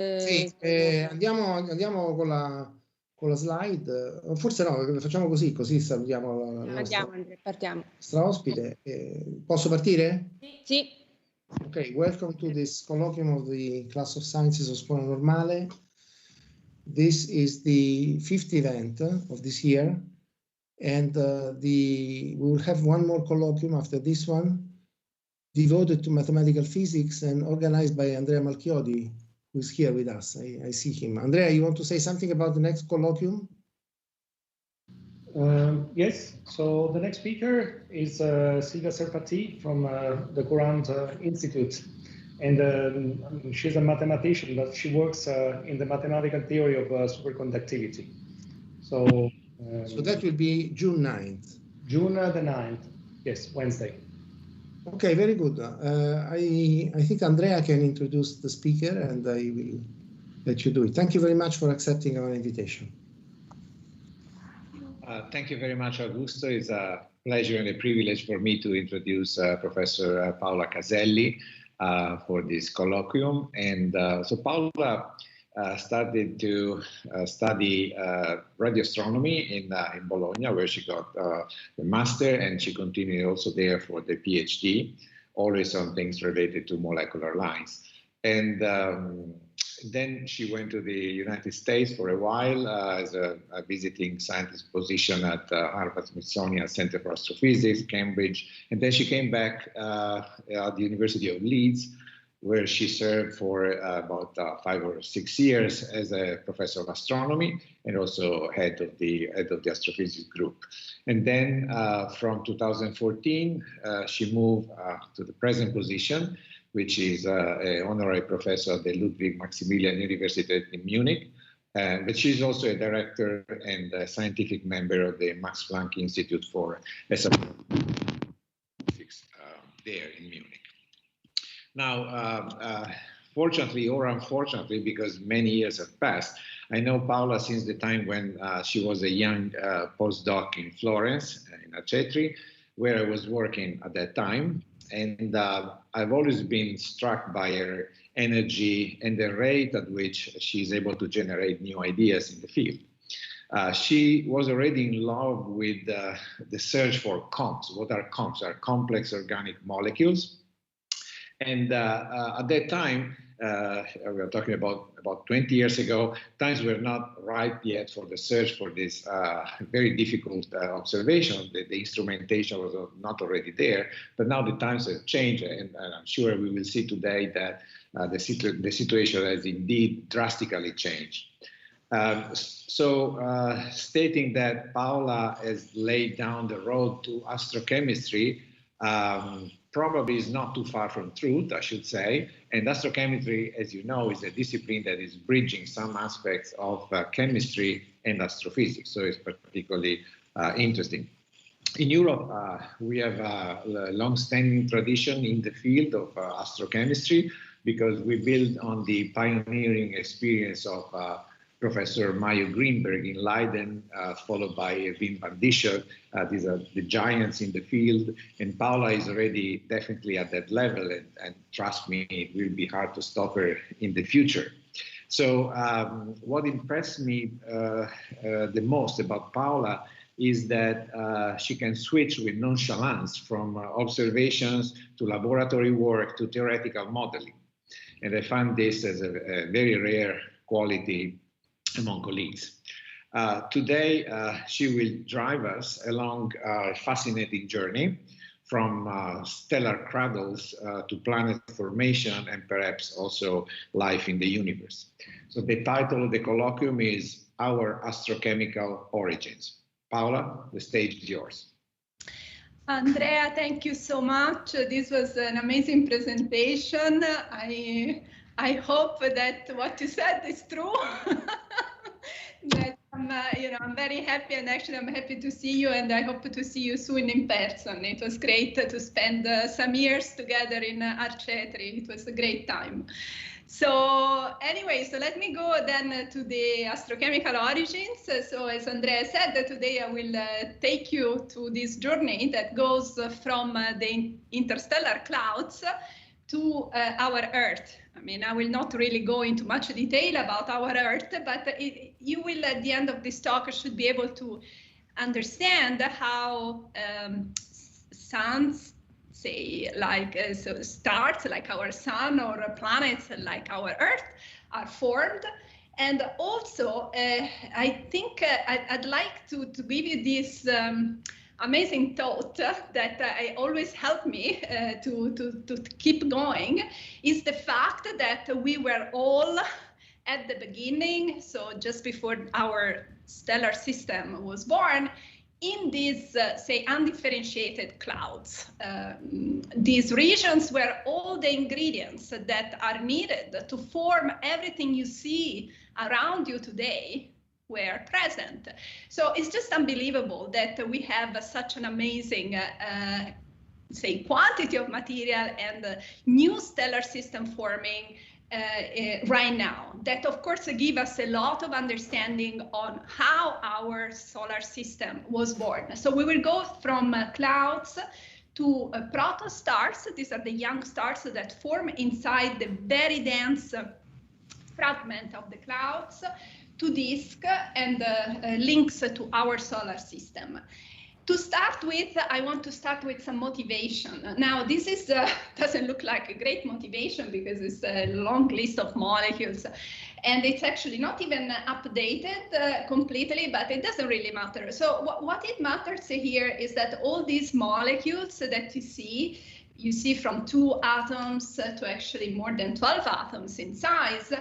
Sì, andiamo con la slide, forse no, facciamo così salutiamo la nostra ospite. Posso partire? Sì. Ok, welcome to this colloquium of the Class of Sciences of Scuola Normale. This is the 5th event of this year, and we will have one more colloquium after this one, devoted to mathematical physics and organized by Andrea Malchiodi, who is here with us. I see him. Andrea, you want to say something about the next colloquium? Yes, so the next speaker is Silvia Serpati from the Max-Planck-Institut. And she's a mathematician, but she works in the mathematical theory of superconductivity. So that will be June 9th. June the 9th, yes, Wednesday. Okay, very good. I think Andrea can introduce the speaker, and I will let you do it. Thank you very much for accepting our invitation. Thank you very much, Augusto. It's a pleasure and a privilege for me to introduce Professor Paola Caselli for this colloquium. And so Paola started to study radio astronomy in Bologna, where she got the master, and she continued also there for the PhD, always on things related to molecular lines. And then she went to the United States for a while as a visiting scientist position at Harvard-Smithsonian Center for Astrophysics, Cambridge. And then she came back at the University of Leeds, where she served for about 5 or 6 years as a professor of astronomy and also head of the astrophysics group. And then from 2014, she moved to the present position, which is an honorary professor at the Ludwig Maximilian University in Munich. But she's also a director and a scientific member of the Max-Planck-Institut for astrophysics there in Munich. Now, fortunately or unfortunately, because many years have passed, I know Paola since the time when she was a young postdoc in Florence, in Arcetri, where I was working at that time. And I've always been struck by her energy and the rate at which she's able to generate new ideas in the field. She was already in love with the search for comps. What are comps? Are complex organic molecules. And at that time, we were talking about 20 years ago, times were not ripe yet for the search for this very difficult observation. The instrumentation was not already there, but now the times have changed, and I'm sure we will see today that the situation has indeed drastically changed. Stating that Paola has laid down the road to astrochemistry probably is not too far from truth, I should say. And astrochemistry, as you know, is a discipline that is bridging some aspects of chemistry and astrophysics. So it's particularly interesting. In Europe, we have a long-standing tradition in the field of astrochemistry because we build on the pioneering experience of Professor Mayo Greenberg in Leiden, followed by Wim van Discher. These are the giants in the field, and Paola is already definitely at that level, and trust me, it will be hard to stop her in the future. So what impressed me the most about Paola is that she can switch with nonchalance from observations to laboratory work to theoretical modeling. And I find this as a very rare quality among colleagues. Today, she will drive us along a fascinating journey from stellar cradles to planet formation and perhaps also life in the universe. So the title of the colloquium is Our Astrochemical Origins. Paola, the stage is yours. Andrea, thank you so much. This was an amazing presentation. I hope that what you said is true. That I'm very happy, and actually I'm happy to see you, and I hope to see you soon in person. It was great to spend some years together in Arcetri. It was a great time. So anyway, so let me go then to the astrochemical origins. So as Andrea said, today I will take you to this journey that goes from the interstellar clouds to our Earth. I mean, I will not really go into much detail about our Earth, but you will, at the end of this talk, should be able to understand how suns, say, like so stars like our sun, or planets like our Earth are formed. And also, I think I'd like to give you this amazing thought that always helped me to keep going, is the fact that we were all at the beginning, so just before our stellar system was born, in these, say, undifferentiated clouds, these regions where all the ingredients that are needed to form everything you see around you today were present. So it's just unbelievable that we have such an amazing, say, quantity of material and new stellar system forming right now, that of course give us a lot of understanding on how our solar system was born. So we will go from clouds to protostars. These are the young stars that form inside the very dense fragment of the clouds, to disk, and links to our solar system. To start with, I want to start with some motivation. Now, this is doesn't look like a great motivation because it's a long list of molecules, and it's actually not even updated completely, but it doesn't really matter. So what it matters here is that all these molecules that you see from 2 atoms to actually more than 12 atoms in size,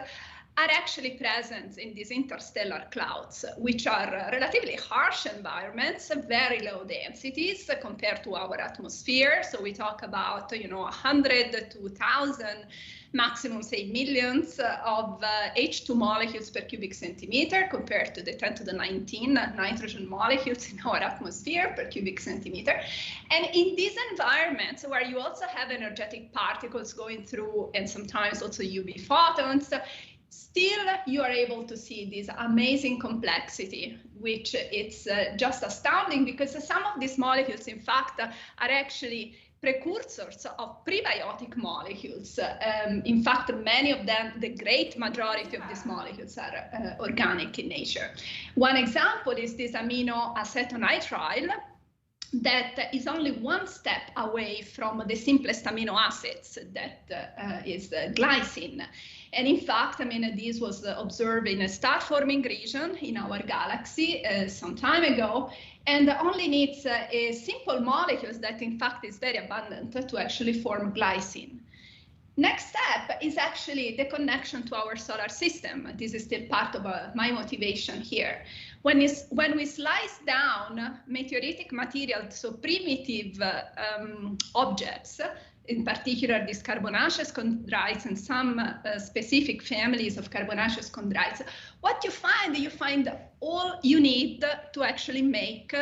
are actually present in these interstellar clouds, which are relatively harsh environments, very low densities compared to our atmosphere. So we talk about, 100 to 1,000, maximum, say, millions of H2 molecules per cubic centimeter, compared to the 10 to the 19 nitrogen molecules in our atmosphere per cubic centimeter. And in these environments, where you also have energetic particles going through, and sometimes also UV photons, still you are able to see this amazing complexity, which it's just astounding, because some of these molecules, in fact, are actually precursors of prebiotic molecules. In fact, many of them, the great majority of these molecules, are organic in nature. One example is this amino acetonitrile, that is only one step away from the simplest amino acids, that is glycine. And in fact, I mean, this was observed in a star-forming region in our galaxy some time ago, and only needs a simple molecules that, in fact, is very abundant to actually form glycine. Next step is actually the connection to our solar system. This is still part of my motivation here. When we slice down meteoritic material, so primitive objects, in particular these carbonaceous chondrites and some specific families of carbonaceous chondrites, what you find all you need to actually make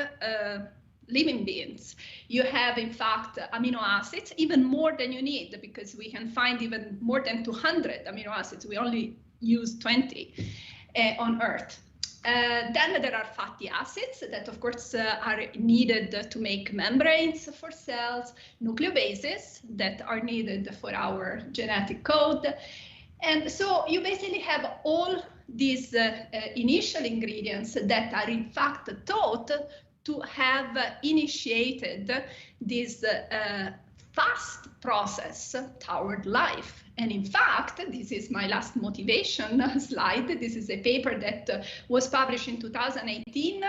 living beings. You have, in fact, amino acids, even more than you need, because we can find even more than 200 amino acids. We only use 20 on Earth. Then there are fatty acids that, of course, are needed to make membranes for cells, nucleobases that are needed for our genetic code. And so you basically have all these initial ingredients that are, in fact, thought to have initiated this fast process toward life. And in fact, this is my last motivation slide. This is a paper that was published in 2018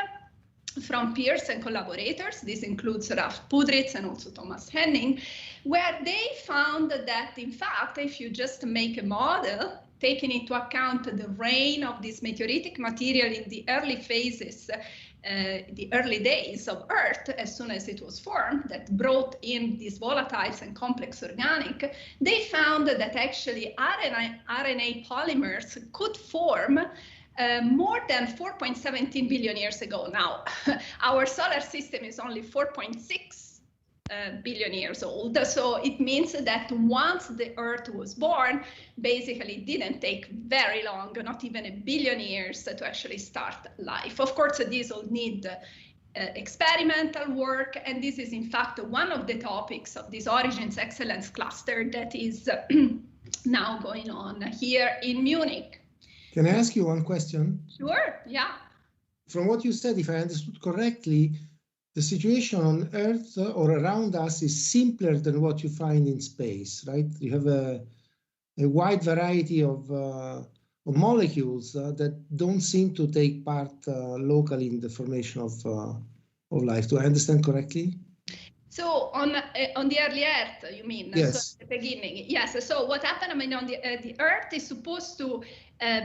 from peers and collaborators. This includes Ralph Pudritz and also Thomas Henning, where they found that, in fact, if you just make a model, taking into account the reign of this meteoritic material in the early phases, the early days of Earth, as soon as it was formed, that brought in these volatiles and complex organic, they found that actually RNA polymers could form more than 4.17 billion years ago. Now, our solar system is only 4.6 billion years old. So it means that once the Earth was born, basically it didn't take very long, not even a billion years, to actually start life. Of course, these all need experimental work, and this is in fact one of the topics of this Origins Excellence Cluster that is now going on here in Munich. Can I ask you one question? Sure, yeah. From what you said, if I understood correctly, the situation on Earth or around us is simpler than what you find in space, right? You have a wide variety of molecules that don't seem to take part locally in the formation of life. Do I understand correctly? So on the early Earth, you mean? Yes. So at the beginning, yes. So what happened? I mean, on the Earth is supposed to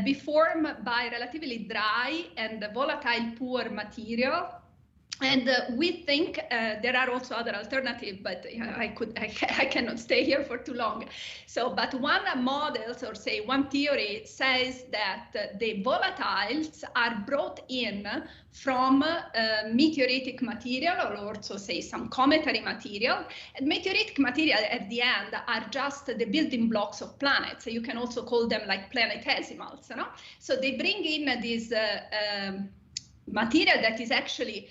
be formed by relatively dry and volatile poor material. And we think there are also other alternatives, but I cannot stay here for too long. So, but one models, or say one theory, says that the volatiles are brought in from meteoritic material, or also say some cometary material. And meteoritic material at the end are just the building blocks of planets. So you can also call them like planetesimals, you know? So they bring in this material that is actually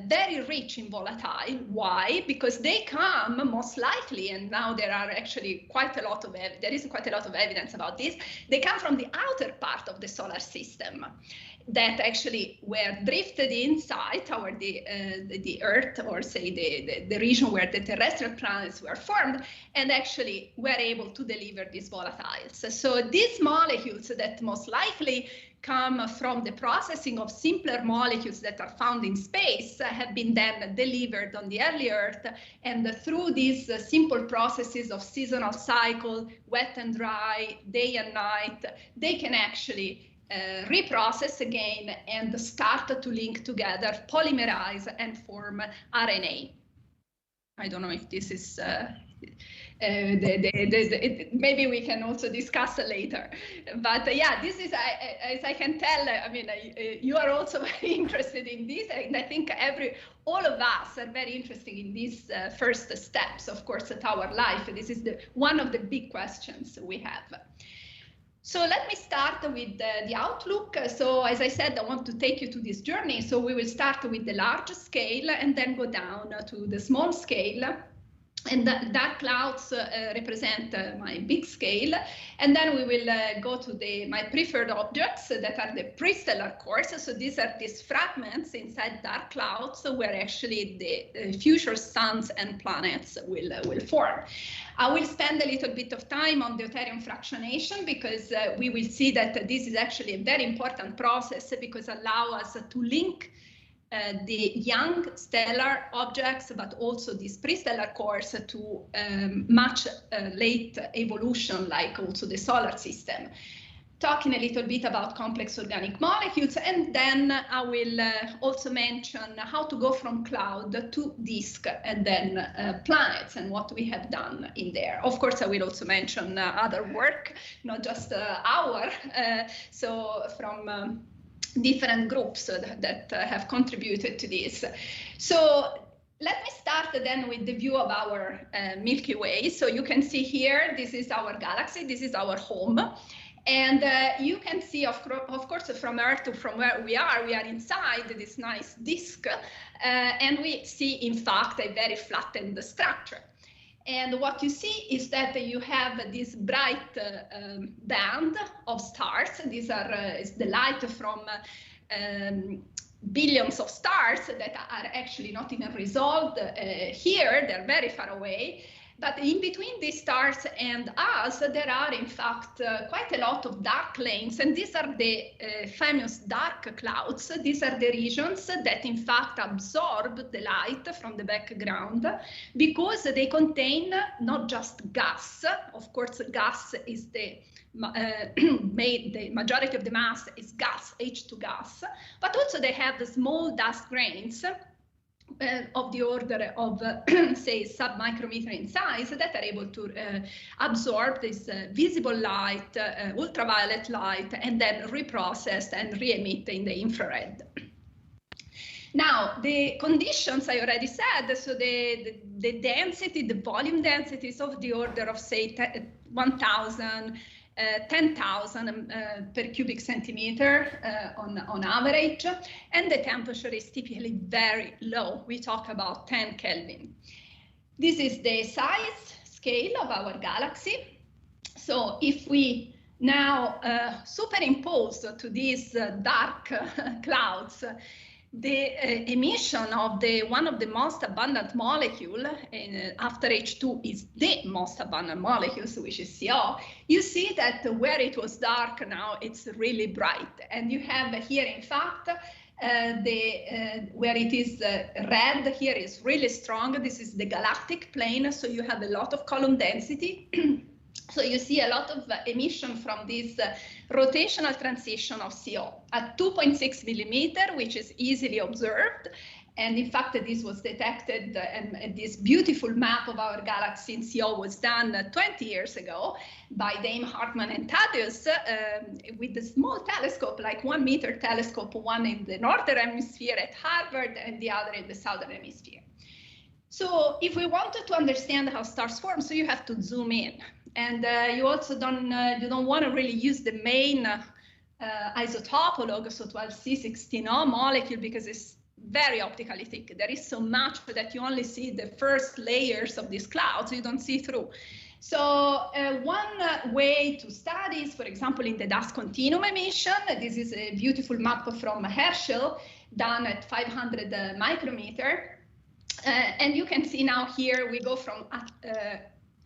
very rich in volatile. Why? Because they come most likely, and now there are actually quite a lot of evidence about this. They come from the outer part of the solar system that actually were drifted inside toward the Earth, or say the region where the terrestrial planets were formed, and actually were able to deliver these volatiles. So these molecules that most likely come from the processing of simpler molecules that are found in space have been then delivered on the early Earth, and through these simple processes of seasonal cycle, wet and dry, day and night, they can actually reprocess again and start to link together, polymerize, and form RNA. I don't know if this is maybe we can also discuss later, but yeah, this is, as I can tell, I mean, you are also very interested in this, and I think all of us are very interested in these first steps, of course, at our life. This is one of the big questions we have. So let me start with the outlook. So as I said, I want to take you to this journey. So we will start with the large scale and then go down to the small scale. And dark clouds represent my big scale. And then we will go to my preferred objects that are the prestellar cores. So these are these fragments inside dark clouds where actually the future suns and planets will form. I will spend a little bit of time on deuterium fractionation because we will see that this is actually a very important process because it allows us to link the young stellar objects, but also these prestellar cores to much late evolution, like also the solar system. Talking a little bit about complex organic molecules, and then I will also mention how to go from cloud to disk and then planets and what we have done in there. Of course, I will also mention other work, not just our, so from different groups that have contributed to this. So let me start then with the view of our Milky Way. So you can see here, this is our galaxy, this is our home. And you can see, of course, from Earth to from where we are inside this nice disk. And we see, in fact, a very flattened structure. And what you see is that you have this bright band of stars. These are is the light from billions of stars that are actually not even resolved here. They're very far away. But in between these stars and us, there are, in fact, quite a lot of dark lanes. And these are the famous dark clouds. These are the regions that, in fact, absorb the light from the background because they contain not just gas. Of course, gas is the majority of the mass is gas, H2 gas. But also they have the small dust grains of the order of, say, sub-micrometer in size that are able to absorb this visible light, ultraviolet light, and then reprocessed and re-emit in the infrared. Now, the conditions I already said, so the density, the volume density is of the order of, say, 1,000, 10,000 per cubic centimeter on average, and the temperature is typically very low. We talk about 10 Kelvin. This is the size scale of our galaxy. So if we now superimpose to these dark clouds the emission of one of the most abundant molecule, after H2 is the most abundant molecules, which is CO, you see that where it was dark, now it's really bright. And you have here, in fact, where it is red here is really strong. This is the galactic plane, so you have a lot of column density. So you see a lot of emission from this rotational transition of CO at 2.6 millimeter, which is easily observed. And in fact, this was detected, and this beautiful map of our galaxy in CO was done 20 years ago by Dame Hartman and Thaddeus with a small telescope, like 1 meter telescope, one in the northern hemisphere at Harvard and the other in the southern hemisphere. So if we wanted to understand how stars form, so you have to zoom in. And you also don't want to really use the main isotopolog, so 12C16O molecule, because it's very optically thick. There is so much that you only see the first layers of these clouds, you don't see through. So one way to study is, for example, in the dust continuum emission. This is a beautiful map from Herschel done at 500 micrometer. And you can see now here we go from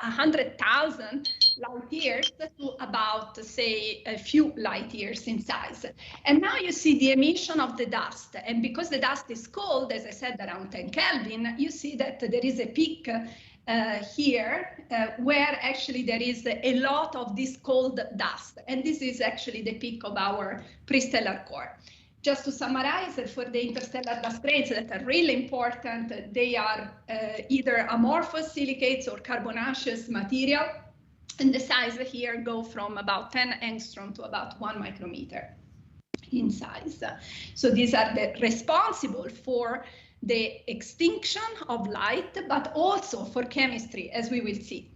100,000 light years to about, say, a few light years in size. And now you see the emission of the dust. And because the dust is cold, as I said, around 10 Kelvin, you see that there is a peak here where actually there is a lot of this cold dust. And this is actually the peak of our prestellar core. Just to summarize, for the interstellar dust grains that are really important, they are either amorphous silicates or carbonaceous material. And the size here go from about 10 angstrom to about 1 micrometer in size. So these are responsible for the extinction of light, but also for chemistry, as we will see.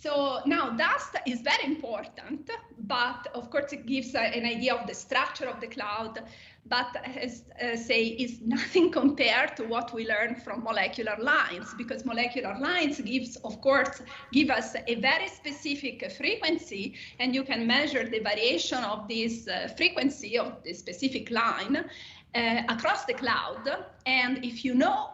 So now dust is very important, but of course it gives an idea of the structure of the cloud, but as say is nothing compared to what we learn from molecular lines, because molecular lines give us a very specific frequency, and you can measure the variation of this frequency of the specific line across the cloud. And if you know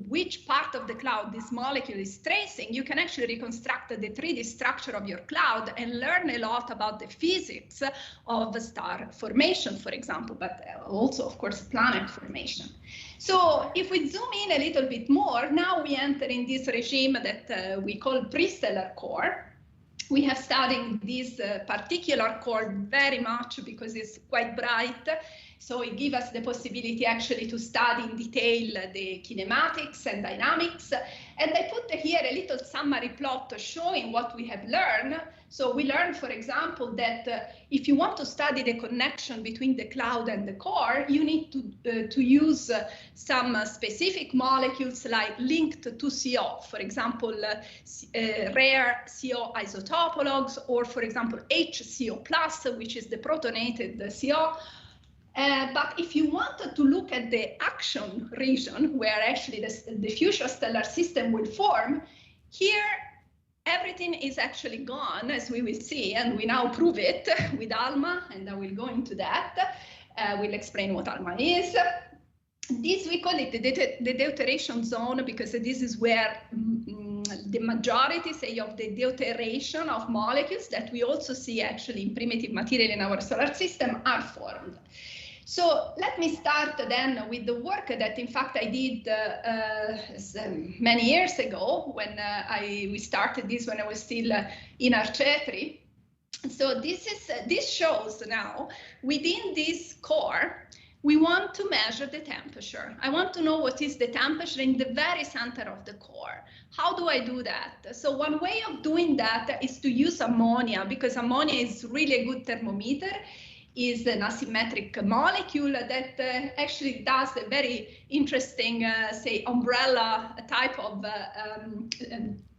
which part of the cloud this molecule is tracing, you can actually reconstruct the 3D structure of your cloud and learn a lot about the physics of star formation, for example, but also, of course, planet formation. So if we zoom in a little bit more, now we enter in this regime that we call prestellar core. We have studied this particular core very much because it's quite bright. So it gives us the possibility actually to study in detail the kinematics and dynamics. And I put here a little summary plot showing what we have learned. So we learned, for example, that if you want to study the connection between the cloud and the core, you need to use some specific molecules like linked to CO, for example, rare CO isotopologs, or for example, HCO+, which is the protonated CO. But if you wanted to look at the action region, where actually the future stellar system will form, here everything is actually gone, as we will see, and we now prove it with ALMA, and I will go into that. We'll explain what ALMA is. This, we call it the deuteration zone, because this is where the majority, say, of the deuteration of molecules that we also see actually in primitive material in our solar system are formed. So let me start then with the work that, in fact, I did many years ago when we started this when I was still in Arcetri. So this shows now within this core, we want to measure the temperature. I want to know what is the temperature in the very center of the core. How do I do that? So one way of doing that is to use ammonia, because ammonia is really a good thermometer. Is an asymmetric molecule that actually does a very interesting, say, umbrella type of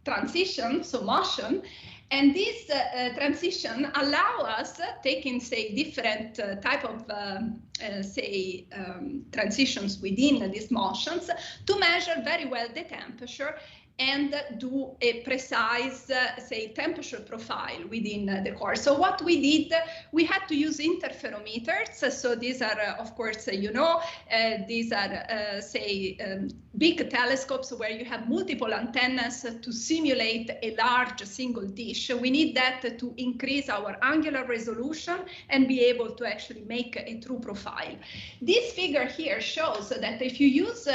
transition, so motion. And this transition allow us, taking, say, different type of, transitions within these motions, to measure very well the temperature and do a precise, say, temperature profile within the core. So what we did, we had to use interferometers. So these are, of course, you know, these are, say, big telescopes where you have multiple antennas to simulate a large single dish. We need that to increase our angular resolution and be able to actually make a true profile. This figure here shows that if you use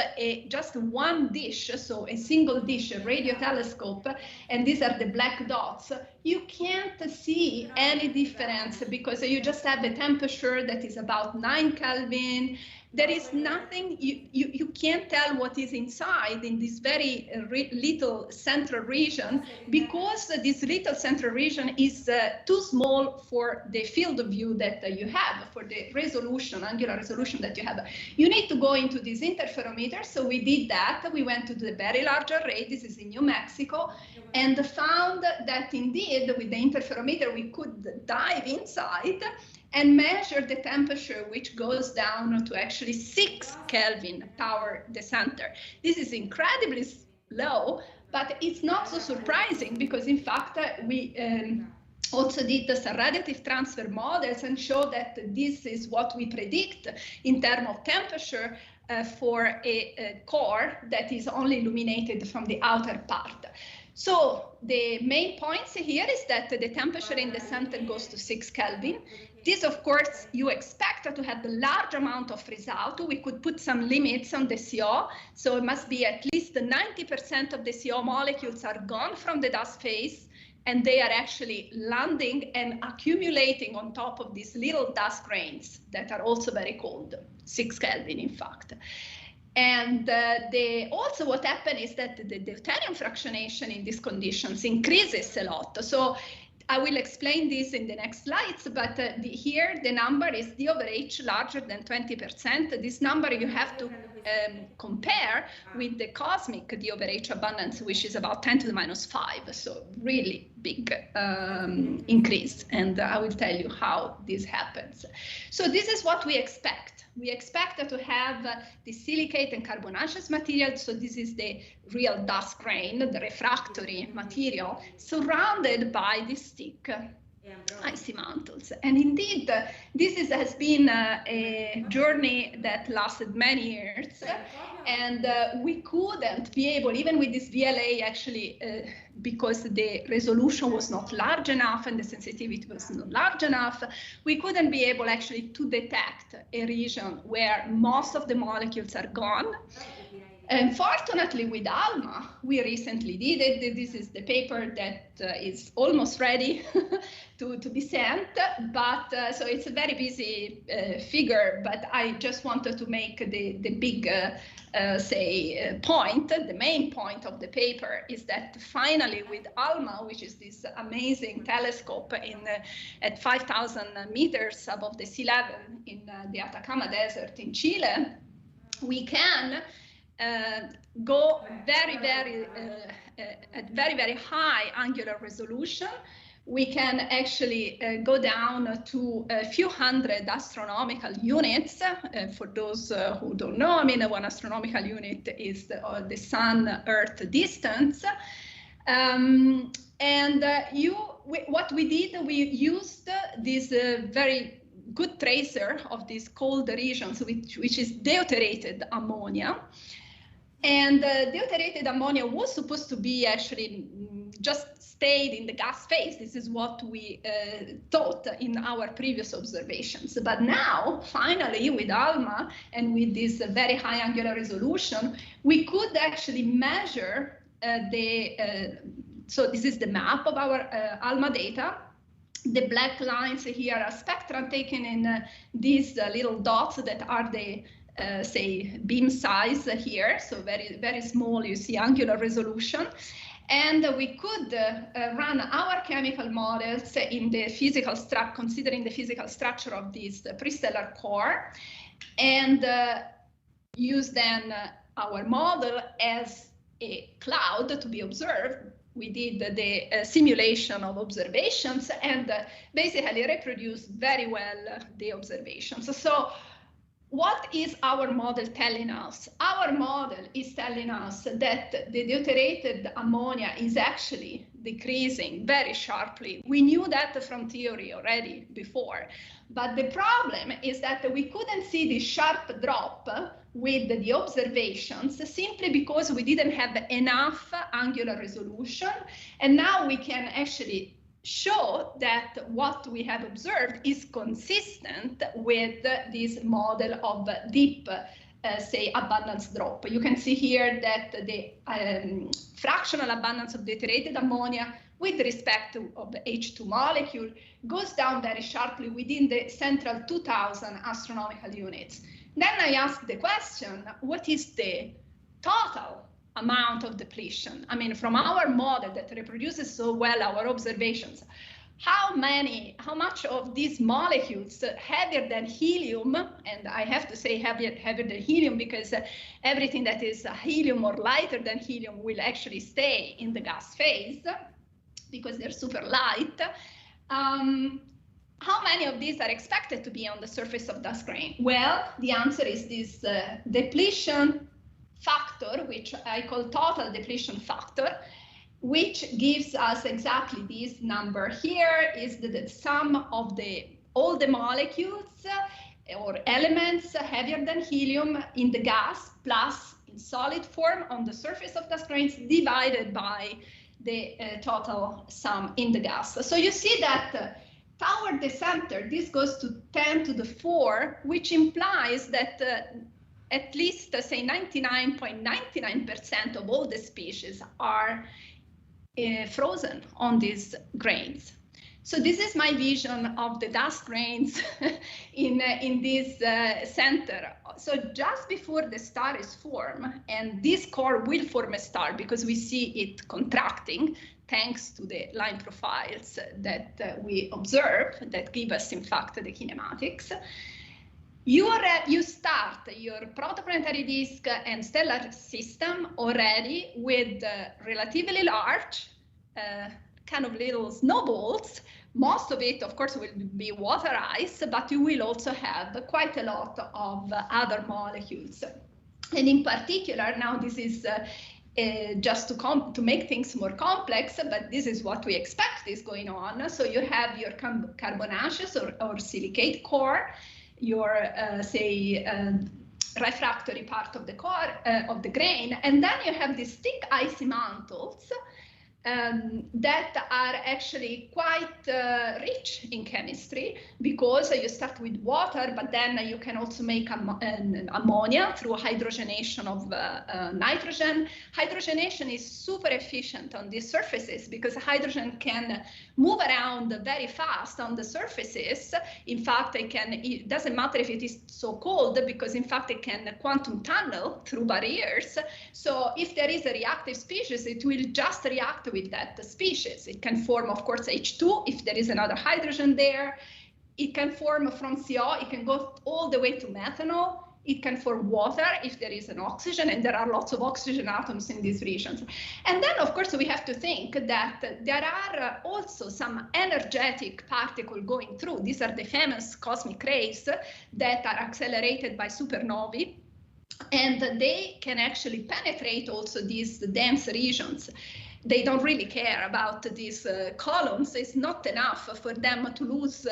just one dish, so a single dish, a radio telescope, and these are the black dots, you can't see any difference because you just have a temperature that is about 9 Kelvin. There is nothing, you can't tell what is inside in this very little central region, because this little central region is too small for the field of view that you have, for the resolution, angular resolution that you have. You need to go into this interferometer. So we did that. We went to the very large array. This is in New Mexico, and found that indeed with the interferometer we could dive inside and measure the temperature, which goes down to actually 6 Kelvin power the center. This is incredibly low, but it's not so surprising because in fact we also did some radiative transfer models and show that this is what we predict in terms of temperature for a core that is only illuminated from the outer part. So the main points here is that the temperature in the center goes to 6 Kelvin. This, of course, you expect to have a large amount of result. We could put some limits on the CO. So it must be at least 90% of the CO molecules are gone from the dust phase, and they are actually landing and accumulating on top of these little dust grains that are also very cold, 6 Kelvin, in fact. And also what happened is that the deuterium fractionation in these conditions increases a lot. So I will explain this in the next slides, but here the number is D over H larger than 20%. This number you have to compare with the cosmic D over H abundance, which is about 10 to the minus 5. So really big increase. And I will tell you how this happens. So this is what we expect. We expect to have the silicate and carbonaceous material. So this is the real dust grain, the refractory material, surrounded by this thick icy mantles. And indeed, this has been a journey that lasted many years. And we couldn't be able, even with this VLA, actually, because the resolution was not large enough and the sensitivity was not large enough, we couldn't be able actually to detect a region where most of the molecules are gone. And fortunately, with ALMA, we recently did it. This is the paper that is almost ready to be sent. But so it's a very busy figure. But I just wanted to make the big, point. The main point of the paper is that finally, with ALMA, which is this amazing telescope at 5,000 meters above the sea level in the Atacama Desert in Chile, we can go at very high angular resolution. We can actually go down to a few hundred astronomical units. For those who don't know, I mean, 1 astronomical unit is the Sun-Earth distance. What we did, we used this very good tracer of these cold regions, which is deuterated ammonia. And deuterated ammonia was supposed to be actually just stayed in the gas phase. This is what we thought in our previous observations. But now, finally, with ALMA and with this very high angular resolution, we could actually measure so this is the map of our ALMA data. The black lines here are spectra taken in these little dots that are the say beam size here, so very small. You see angular resolution, and we could run our chemical models in the physical structure, considering the physical structure of this prestellar core, and use then our model as a cloud to be observed. We did the simulation of observations and basically reproduced very well the observations. So what is our model telling us? Our model is telling us that the deuterated ammonia is actually decreasing very sharply. We knew that from theory already before, but the problem is that we couldn't see the sharp drop with the observations simply because we didn't have enough angular resolution, and now we can actually show that what we have observed is consistent with this model of deep, say, abundance drop. You can see here that the fractional abundance of deuterated ammonia with respect to of the H2 molecule goes down very sharply within the central 2000 astronomical units. Then I ask the question, what is the total amount of depletion? I mean, from our model that reproduces so well our observations, how much of these molecules heavier than helium, and I have to say heavier than helium because everything that is helium or lighter than helium will actually stay in the gas phase because they're super light. How many of these are expected to be on the surface of dust grain? Well, the answer is this depletion factor, which I call total depletion factor, which gives us exactly this number. Here is the sum of all the molecules or elements heavier than helium in the gas plus in solid form on the surface of dust grains divided by the total sum in the gas. So you see that toward the center, this goes to 10 to the 4, which implies that at least, say, 99.99% of all the species are frozen on these grains. So this is my vision of the dust grains in this center. So just before the star is formed, and this core will form a star because we see it contracting thanks to the line profiles that we observe that give us, in fact, the kinematics. You start your protoplanetary disk and stellar system already with relatively large kind of little snowballs. Most of it, of course, will be water ice, but you will also have quite a lot of other molecules. And in particular, now this is just to make things more complex, but this is what we expect is going on. So you have your carbonaceous or silicate core, your say refractory part of the core of the grain, and then you have these thick icy mantles that are actually quite rich in chemistry because you start with water, but then you can also make ammonia through hydrogenation of nitrogen. Hydrogenation is super efficient on these surfaces because hydrogen can move around very fast on the surfaces. In fact, it doesn't matter if it is so cold because in fact it can quantum tunnel through barriers. So if there is a reactive species, it will just react with that species. It can form, of course, H2 if there is another hydrogen there. It can form from CO, it can go all the way to methanol. It can form water if there is an oxygen, and there are lots of oxygen atoms in these regions. And then, of course, we have to think that there are also some energetic particles going through. These are the famous cosmic rays that are accelerated by supernovae, and they can actually penetrate also these dense regions. They don't really care about these columns. It's not enough for them to lose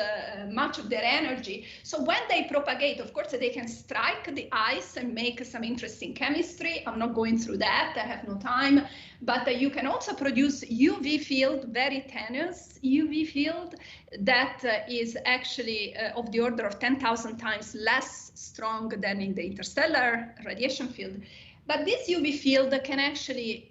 much of their energy. So when they propagate, of course, they can strike the ice and make some interesting chemistry. I'm not going through that. I have no time. But you can also produce UV field, very tenuous UV field, that is actually of the order of 10,000 times less strong than in the interstellar radiation field. But this UV field can actually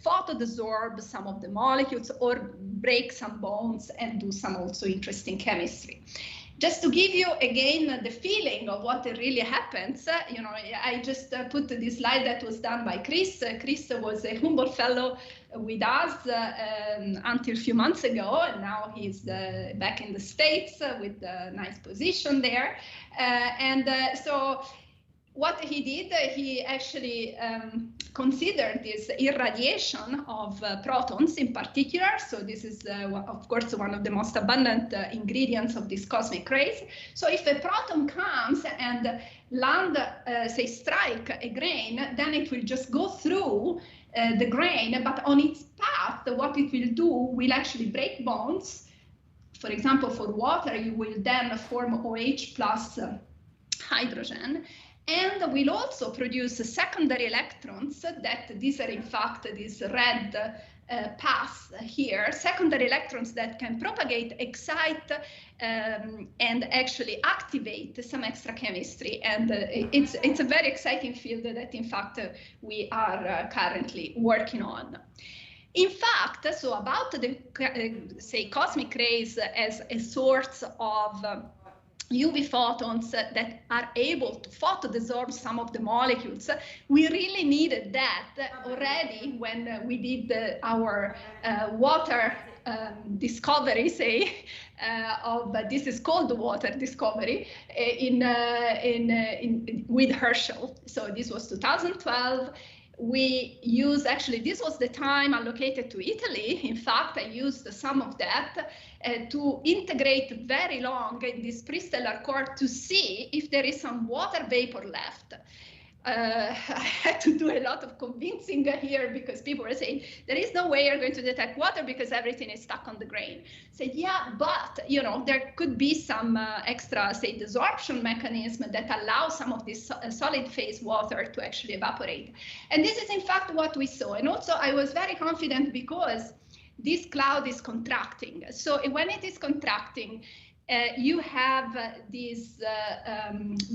photodesorb some of the molecules or break some bonds and do some also interesting chemistry. Just to give you again the feeling of what really happens, you know, I just put this slide that was done by Chris. Chris was a Humboldt fellow with us until a few months ago, and now he's back in the States with a nice position there. So what he did, he actually considered this irradiation of protons in particular. So this is, of course, one of the most abundant ingredients of these cosmic rays. So if a proton comes and say strike a grain, then it will just go through the grain, but on its path, what it will do will actually break bonds. For example, for water, you will then form OH plus hydrogen, and will also produce secondary electrons that these are in fact these red paths here, secondary electrons that can propagate, excite, and actually activate some extra chemistry. And it's a very exciting field that in fact we are currently working on. In fact, so about the say cosmic rays as a source of UV photons that are able to photodesorb some of the molecules, we really needed that already when we did our water discovery, say, of this is called the water discovery with Herschel. So this was 2012. We use, actually, this was the time allocated to Italy. In fact, I used some of that to integrate very long in this pre-stellar core to see if there is some water vapor left. I had to do a lot of convincing here because people were saying there is no way you're going to detect water because everything is stuck on the grain. Said, yeah, but you know there could be some extra, say, desorption mechanism that allows some of this solid phase water to actually evaporate. And this is in fact what we saw. And also I was very confident because this cloud is contracting. So when it is contracting, you have these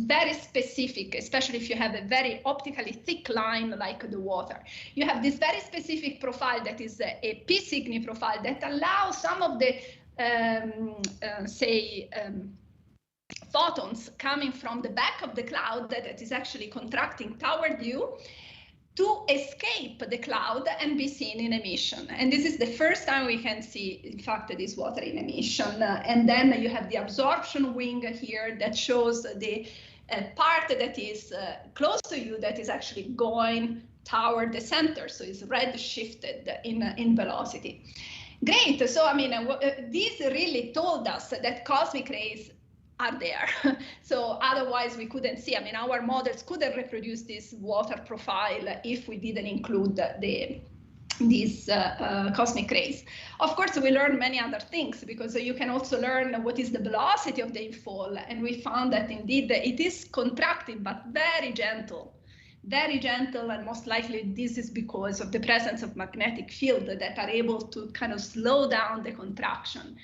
very specific, especially if you have a very optically thick line like the water, you have this very specific profile that is a P Cygni profile that allows some of the, photons coming from the back of the cloud that is actually contracting toward you to escape the cloud and be seen in emission. And this is the first time we can see, in fact, this water in emission. And then you have the absorption wing here that shows the part that is close to you that is actually going toward the center. So it's red shifted in velocity. Great. So, I mean, this really told us that cosmic rays are there. So otherwise we couldn't see. I mean, our models couldn't reproduce this water profile if we didn't include these cosmic rays. Of course, we learned many other things because you can also learn what is the velocity of the infall. And we found that indeed it is contracting, but very gentle, and most likely this is because of the presence of magnetic field that are able to kind of slow down the contraction.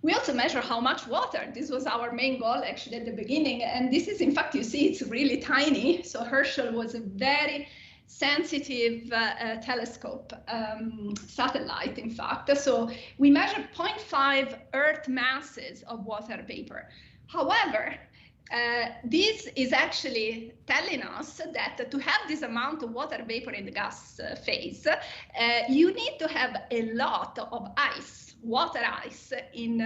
We also measure how much water. This was our main goal actually at the beginning. And this is, in fact, you see, it's really tiny. So Herschel was a very sensitive telescope, satellite, in fact. So we measured 0.5 Earth masses of water vapor. However, this is actually telling us that to have this amount of water vapor in the gas phase, you need to have a lot of ice. Water ice in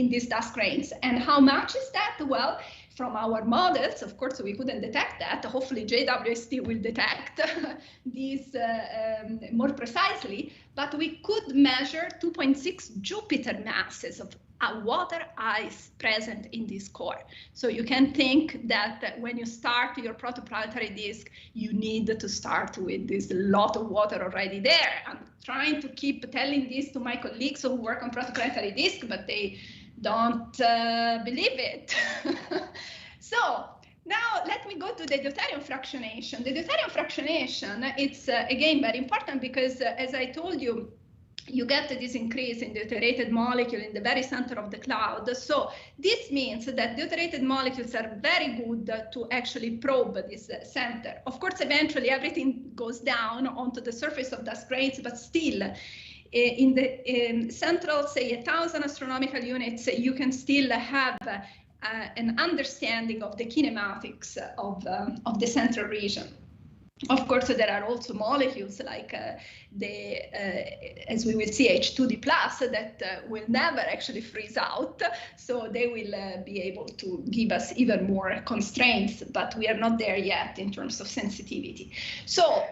these dust grains. And how much is that? Well, from our models, of course, we couldn't detect that. Hopefully JWST will detect these more precisely, but we could measure 2.6 Jupiter masses of water ice present in this core. So you can think that when you start your protoplanetary disk, you need to start with this lot of water already there. I'm trying to keep telling this to my colleagues who work on protoplanetary disk, but they don't believe it. So now let me go to the deuterium fractionation. The deuterium fractionation, it's again very important because as I told you, you get this increase in deuterated molecule in the very center of the cloud. So this means that deuterated molecules are very good to actually probe this center. Of course, eventually everything goes down onto the surface of dust grains, but still in the central, say 1,000 astronomical units, you can still have an understanding of the kinematics of the central region. Of course, there are also molecules like as we will see, H2D+, that will never actually freeze out. So they will be able to give us even more constraints, but we are not there yet in terms of sensitivity. So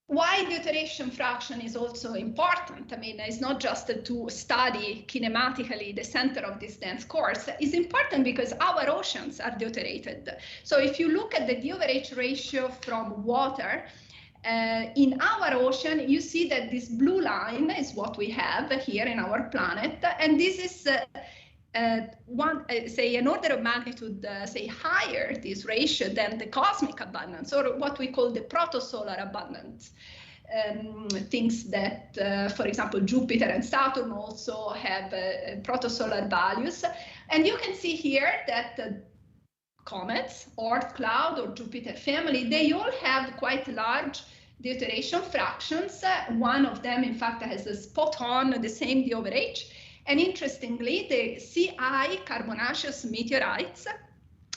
why deuteration fraction is also important. I mean, it's not just to study kinematically the center of this dense course. It's important because our oceans are deuterated. So if you look at the D/H ratio from water, in our ocean, you see that this blue line is what we have here in our planet. And this is say an order of magnitude, say higher, this ratio, than the cosmic abundance, or what we call the protosolar abundance. Things that, for example, Jupiter and Saturn also have protosolar values. And you can see here that comets, Oort cloud, or Jupiter family, they all have quite large deuteration fractions. One of them, in fact, has a spot on the same D/H. And interestingly, the Ci carbonaceous meteorites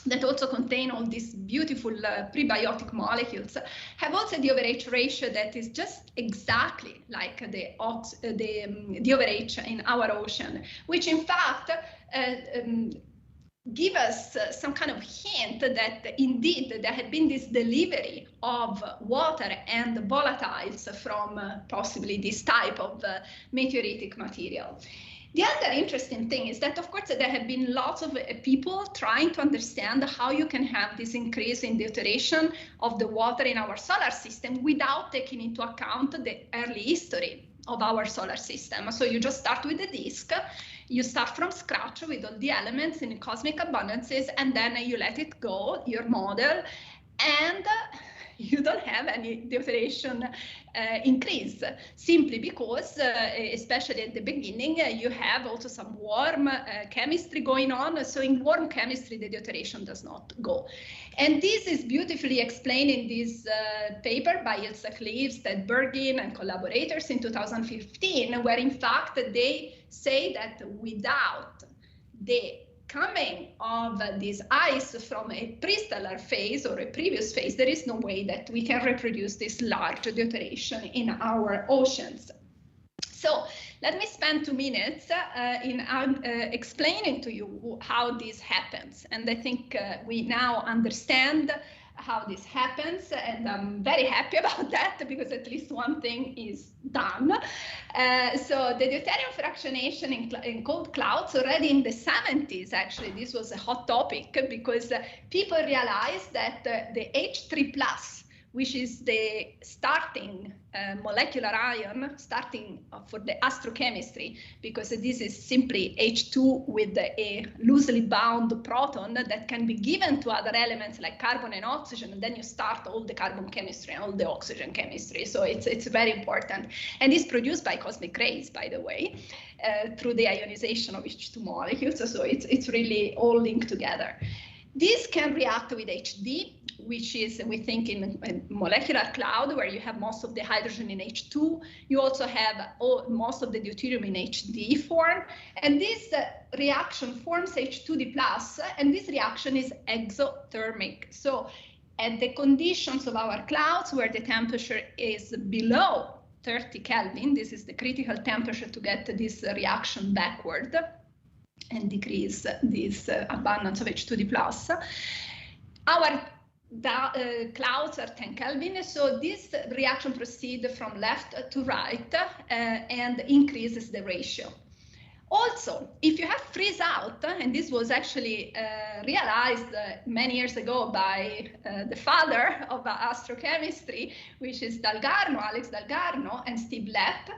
that also contain all these beautiful prebiotic molecules have also a D/H ratio that is just exactly like the D/H in our ocean, which in fact give us some kind of hint that indeed there had been this delivery of water and volatiles from possibly this type of meteoritic material. The other interesting thing is that, of course, there have been lots of people trying to understand how you can have this increase in deuteration of the water in our solar system without taking into account the early history of our solar system. So you just start with the disk, you start from scratch with all the elements in cosmic abundances, and then you let it go, your model, and you don't have any deuteration increase, simply because, especially at the beginning, you have also some warm chemistry going on. So in warm chemistry, the deuteration does not go. And this is beautifully explained in this paper by Ilse Cleves, Ted Bergin, and collaborators in 2015, where in fact they say that without the coming of this ice from a prestellar phase or a previous phase, there is no way that we can reproduce this large deuteration in our oceans. So let me spend 2 minutes in explaining to you how this happens. And I think we now understand how this happens, and I'm very happy about that because at least one thing is done. So the deuterium fractionation in cold clouds, already in the 70s, actually, this was a hot topic because people realized that the H3+, which is the starting molecular ion, starting for the astrochemistry, because this is simply H2 with a loosely bound proton that can be given to other elements like carbon and oxygen, and then you start all the carbon chemistry and all the oxygen chemistry. So it's very important. And it's produced by cosmic rays, by the way, through the ionization of H2 molecules. So it's really all linked together. This can react with HD, which is, we think, in a molecular cloud where you have most of the hydrogen in H2. You also have most of the deuterium in HD form. And this reaction forms H2D+, and this reaction is exothermic. So at the conditions of our clouds where the temperature is below 30 Kelvin, this is the critical temperature to get this reaction backward and decrease this abundance of H2D+. Our clouds are 10 Kelvin, so this reaction proceeds from left to right and increases the ratio. Also, if you have freeze out, and this was actually realized many years ago by the father of astrochemistry, which is Alex Dalgarno and Steve Lepp,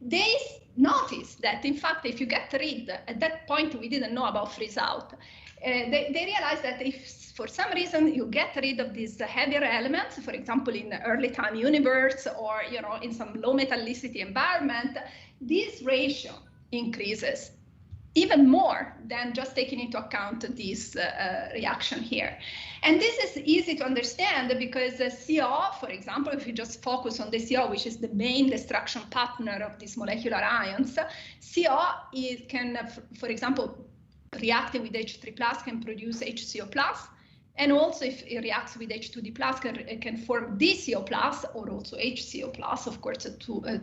they noticed that, in fact, if you get rid, at that point we didn't know about freeze out, they realized that if for some reason you get rid of these heavier elements, for example, in the early time universe or in some low metallicity environment, this ratio increases even more than just taking into account this reaction here. And this is easy to understand because CO, for example, if you just focus on the CO, which is the main destruction partner of these molecular ions, CO can, for example, reacting with H3+, can produce HCO+, And also if it reacts with H2D+, it can form DCO+, or also HCO+, of course,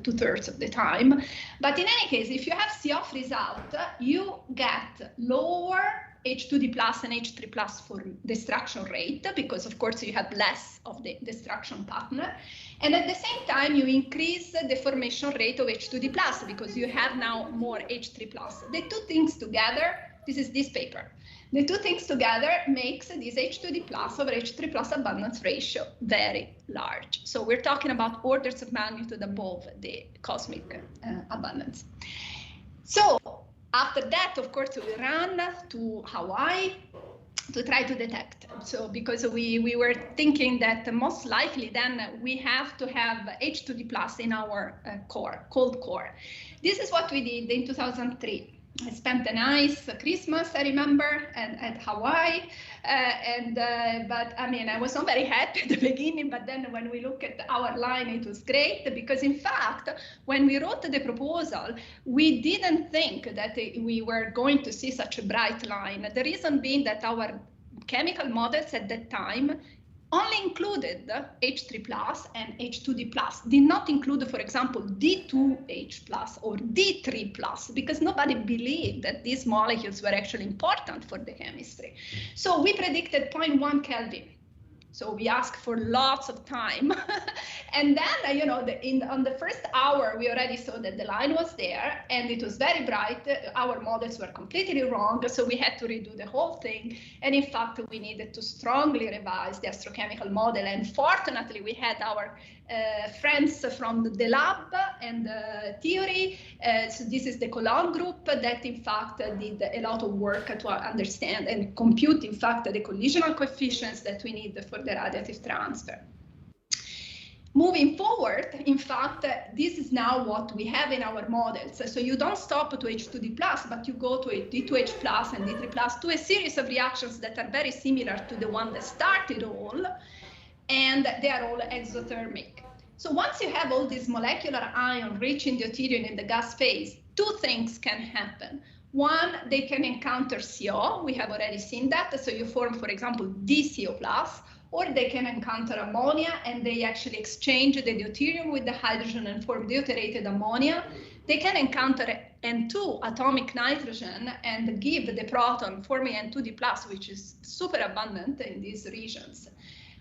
two-thirds of the time. But in any case, if you have COF result, you get lower H2D+ and H3+ for destruction rate, because of course you have less of the destruction partner. And at the same time, you increase the formation rate of H2D+, because you have now more H3+. The two things together, this is this paper. The two things together makes this H2D+ over H3+ abundance ratio very large. So we're talking about orders of magnitude above the cosmic abundance. So after that, of course, we ran to Hawaii to try to detect. So because we were thinking that most likely then we have to have H2D+ in our core, cold core. This is what we did in 2003. I spent a nice Christmas, I remember, at Hawaii, but I mean, I was not very happy at the beginning, but then when we look at our line, it was great, because in fact, when we wrote the proposal, we didn't think that we were going to see such a bright line. The reason being that our chemical models at that time only included H3+ and H2D+, did not include, for example, D2H+ or D3+, because nobody believed that these molecules were actually important for the chemistry. So we predicted 0.1 Kelvin. So we asked for lots of time. And then, you know, on the first hour, we already saw that the line was there and it was very bright. Our models were completely wrong. So we had to redo the whole thing. And in fact, we needed to strongly revise the astrochemical model. And fortunately, we had our friends from the lab and theory. So this is the Colloqui group that in fact did a lot of work to understand and compute, in fact, the collisional coefficients that we need for the radiative transfer. Moving forward, in fact, this is now what we have in our models. So you don't stop to H2D+, but you go to D2H+ and D3+, to a series of reactions that are very similar to the one that started all, and they are all exothermic. So once you have all these molecular ions reaching deuterium in the gas phase, two things can happen. One, they can encounter CO. We have already seen that. So you form, for example, DCO+, or they can encounter ammonia and they actually exchange the deuterium with the hydrogen and form deuterated ammonia. They can encounter N2 atomic nitrogen and give the proton forming N2D+, which is super abundant in these regions.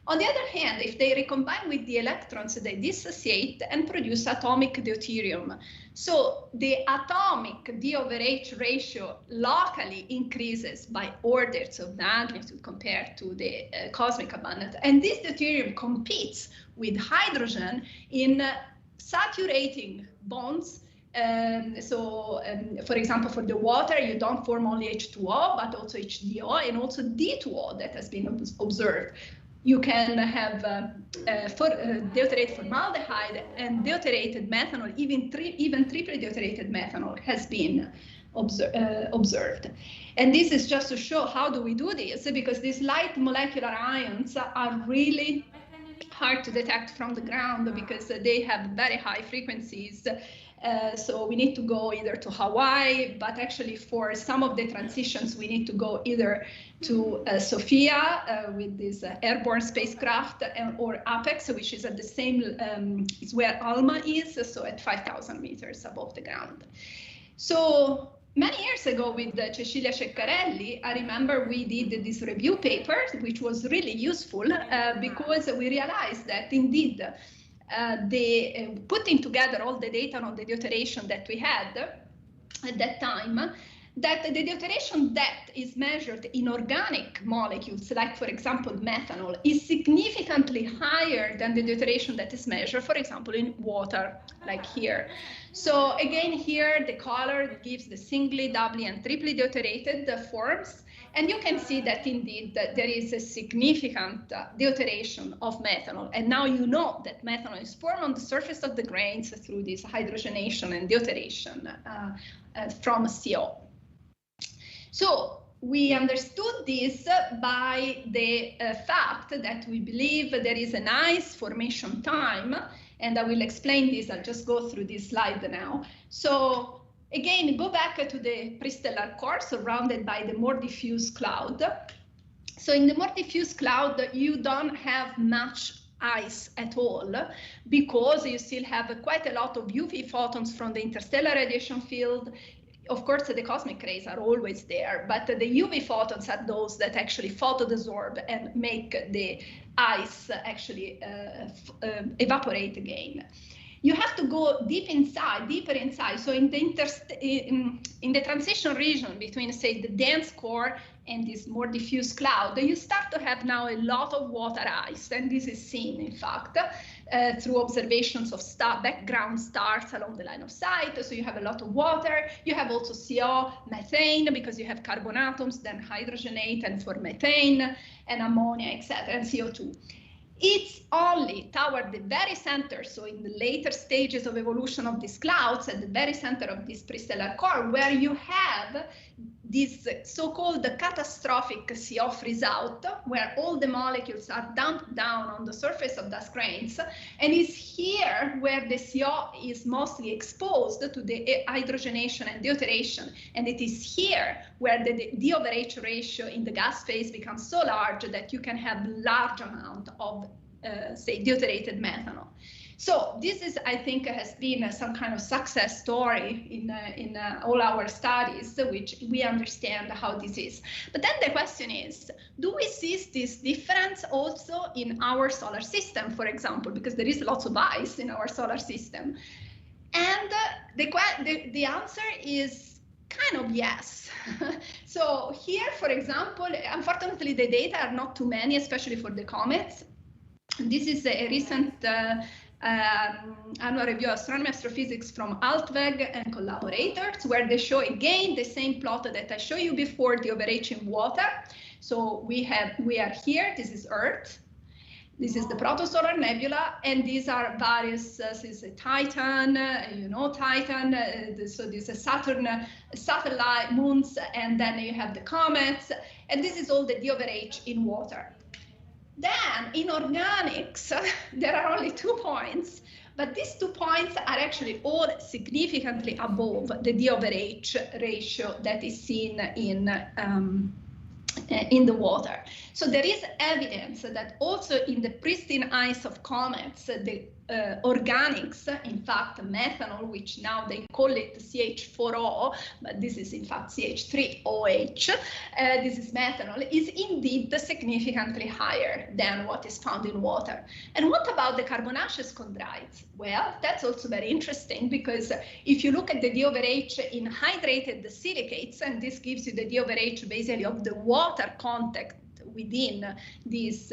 On the other hand, if they recombine with the electrons, they dissociate and produce atomic deuterium. So the atomic D over H ratio locally increases by orders of magnitude compared to the cosmic abundance. And this deuterium competes with hydrogen in saturating bonds. For example, for the water, you don't form only H2O, but also HDO and also D2O that has been observed. You can have deuterated formaldehyde and deuterated methanol, even triple deuterated methanol has been observed. And this is just to show how do we do this, because these light molecular ions are really hard to detect from the ground because they have very high frequencies. So we need to go either to Hawaii, but actually for some of the transitions, we need to go either to Sophia with this airborne spacecraft or Apex, which is at the same, is where ALMA is, so at 5,000 meters above the ground. So many years ago with Cecilia Ceccarelli, I remember we did this review paper, which was really useful because we realized that indeed, putting together all the data on the deuteration that we had at that time, that the deuteration depth is measured in organic molecules, like for example methanol, is significantly higher than the deuteration that is measured, for example, in water, like here. So again, here the color gives the singly, doubly, and triply deuterated forms. And you can see that indeed that there is a significant deuteration of methanol. And now you know that methanol is formed on the surface of the grains through this hydrogenation and deuteration from CO. So we understood this by the fact that we believe there is a nice formation time. And I will explain this. I'll just go through this slide now. So again, go back to the prestellar core surrounded by the more diffuse cloud. So in the more diffuse cloud, you don't have much ice at all, because you still have quite a lot of UV photons from the interstellar radiation field. Of course, the cosmic rays are always there, but the UV photons are those that actually photoabsorb and make the ice actually evaporate again. You have to go deeper inside. So in the transition region between, say, the dense core and this more diffuse cloud, you start to have now a lot of water ice, and this is seen, in fact, through observations of background stars along the line of sight. So you have a lot of water. You have also CO, methane, because you have carbon atoms, then hydrogenate and form methane, and ammonia, etc., and CO2. It's only toward the very center, so in the later stages of evolution of these clouds, at the very center of this prestellar core, where you have this so-called catastrophic CO freeze-out, where all the molecules are dumped down on the surface of dust grains, and it's here where the CO is mostly exposed to the hydrogenation and deuteration, and it is here where the D/H ratio in the gas phase becomes so large that you can have large amount of, say, deuterated methanol. So this is, I think, has been some kind of success story in all our studies, which we understand how this is. But then the question is, do we see this difference also in our solar system, for example, because there is lots of ice in our solar system? And the answer is kind of yes. So here, for example, unfortunately, the data are not too many, especially for the comets. This is a recent annual review of astronomy astrophysics from Altweg and collaborators, where they show again the same plot that I showed you before, the overage in water. So we are here, this is Earth, this is the protosolar nebula, and these are various, this is a Titan, you know Titan, so this is Saturn, satellite, moons, and then you have the comets, and this is all the D/H in water. Then in organics, there are only 2 points, but these 2 points are actually all significantly above the D/H ratio that is seen in the water. So there is evidence that also in the pristine ice of comets, the organics, in fact, methanol, which now they call it CH4O, but this is in fact CH3OH, this is methanol, is indeed significantly higher than what is found in water. And what about the carbonaceous chondrites? Well, that's also very interesting, because if you look at the D/H in hydrated silicates, and this gives you the D/H basically of the water contact within these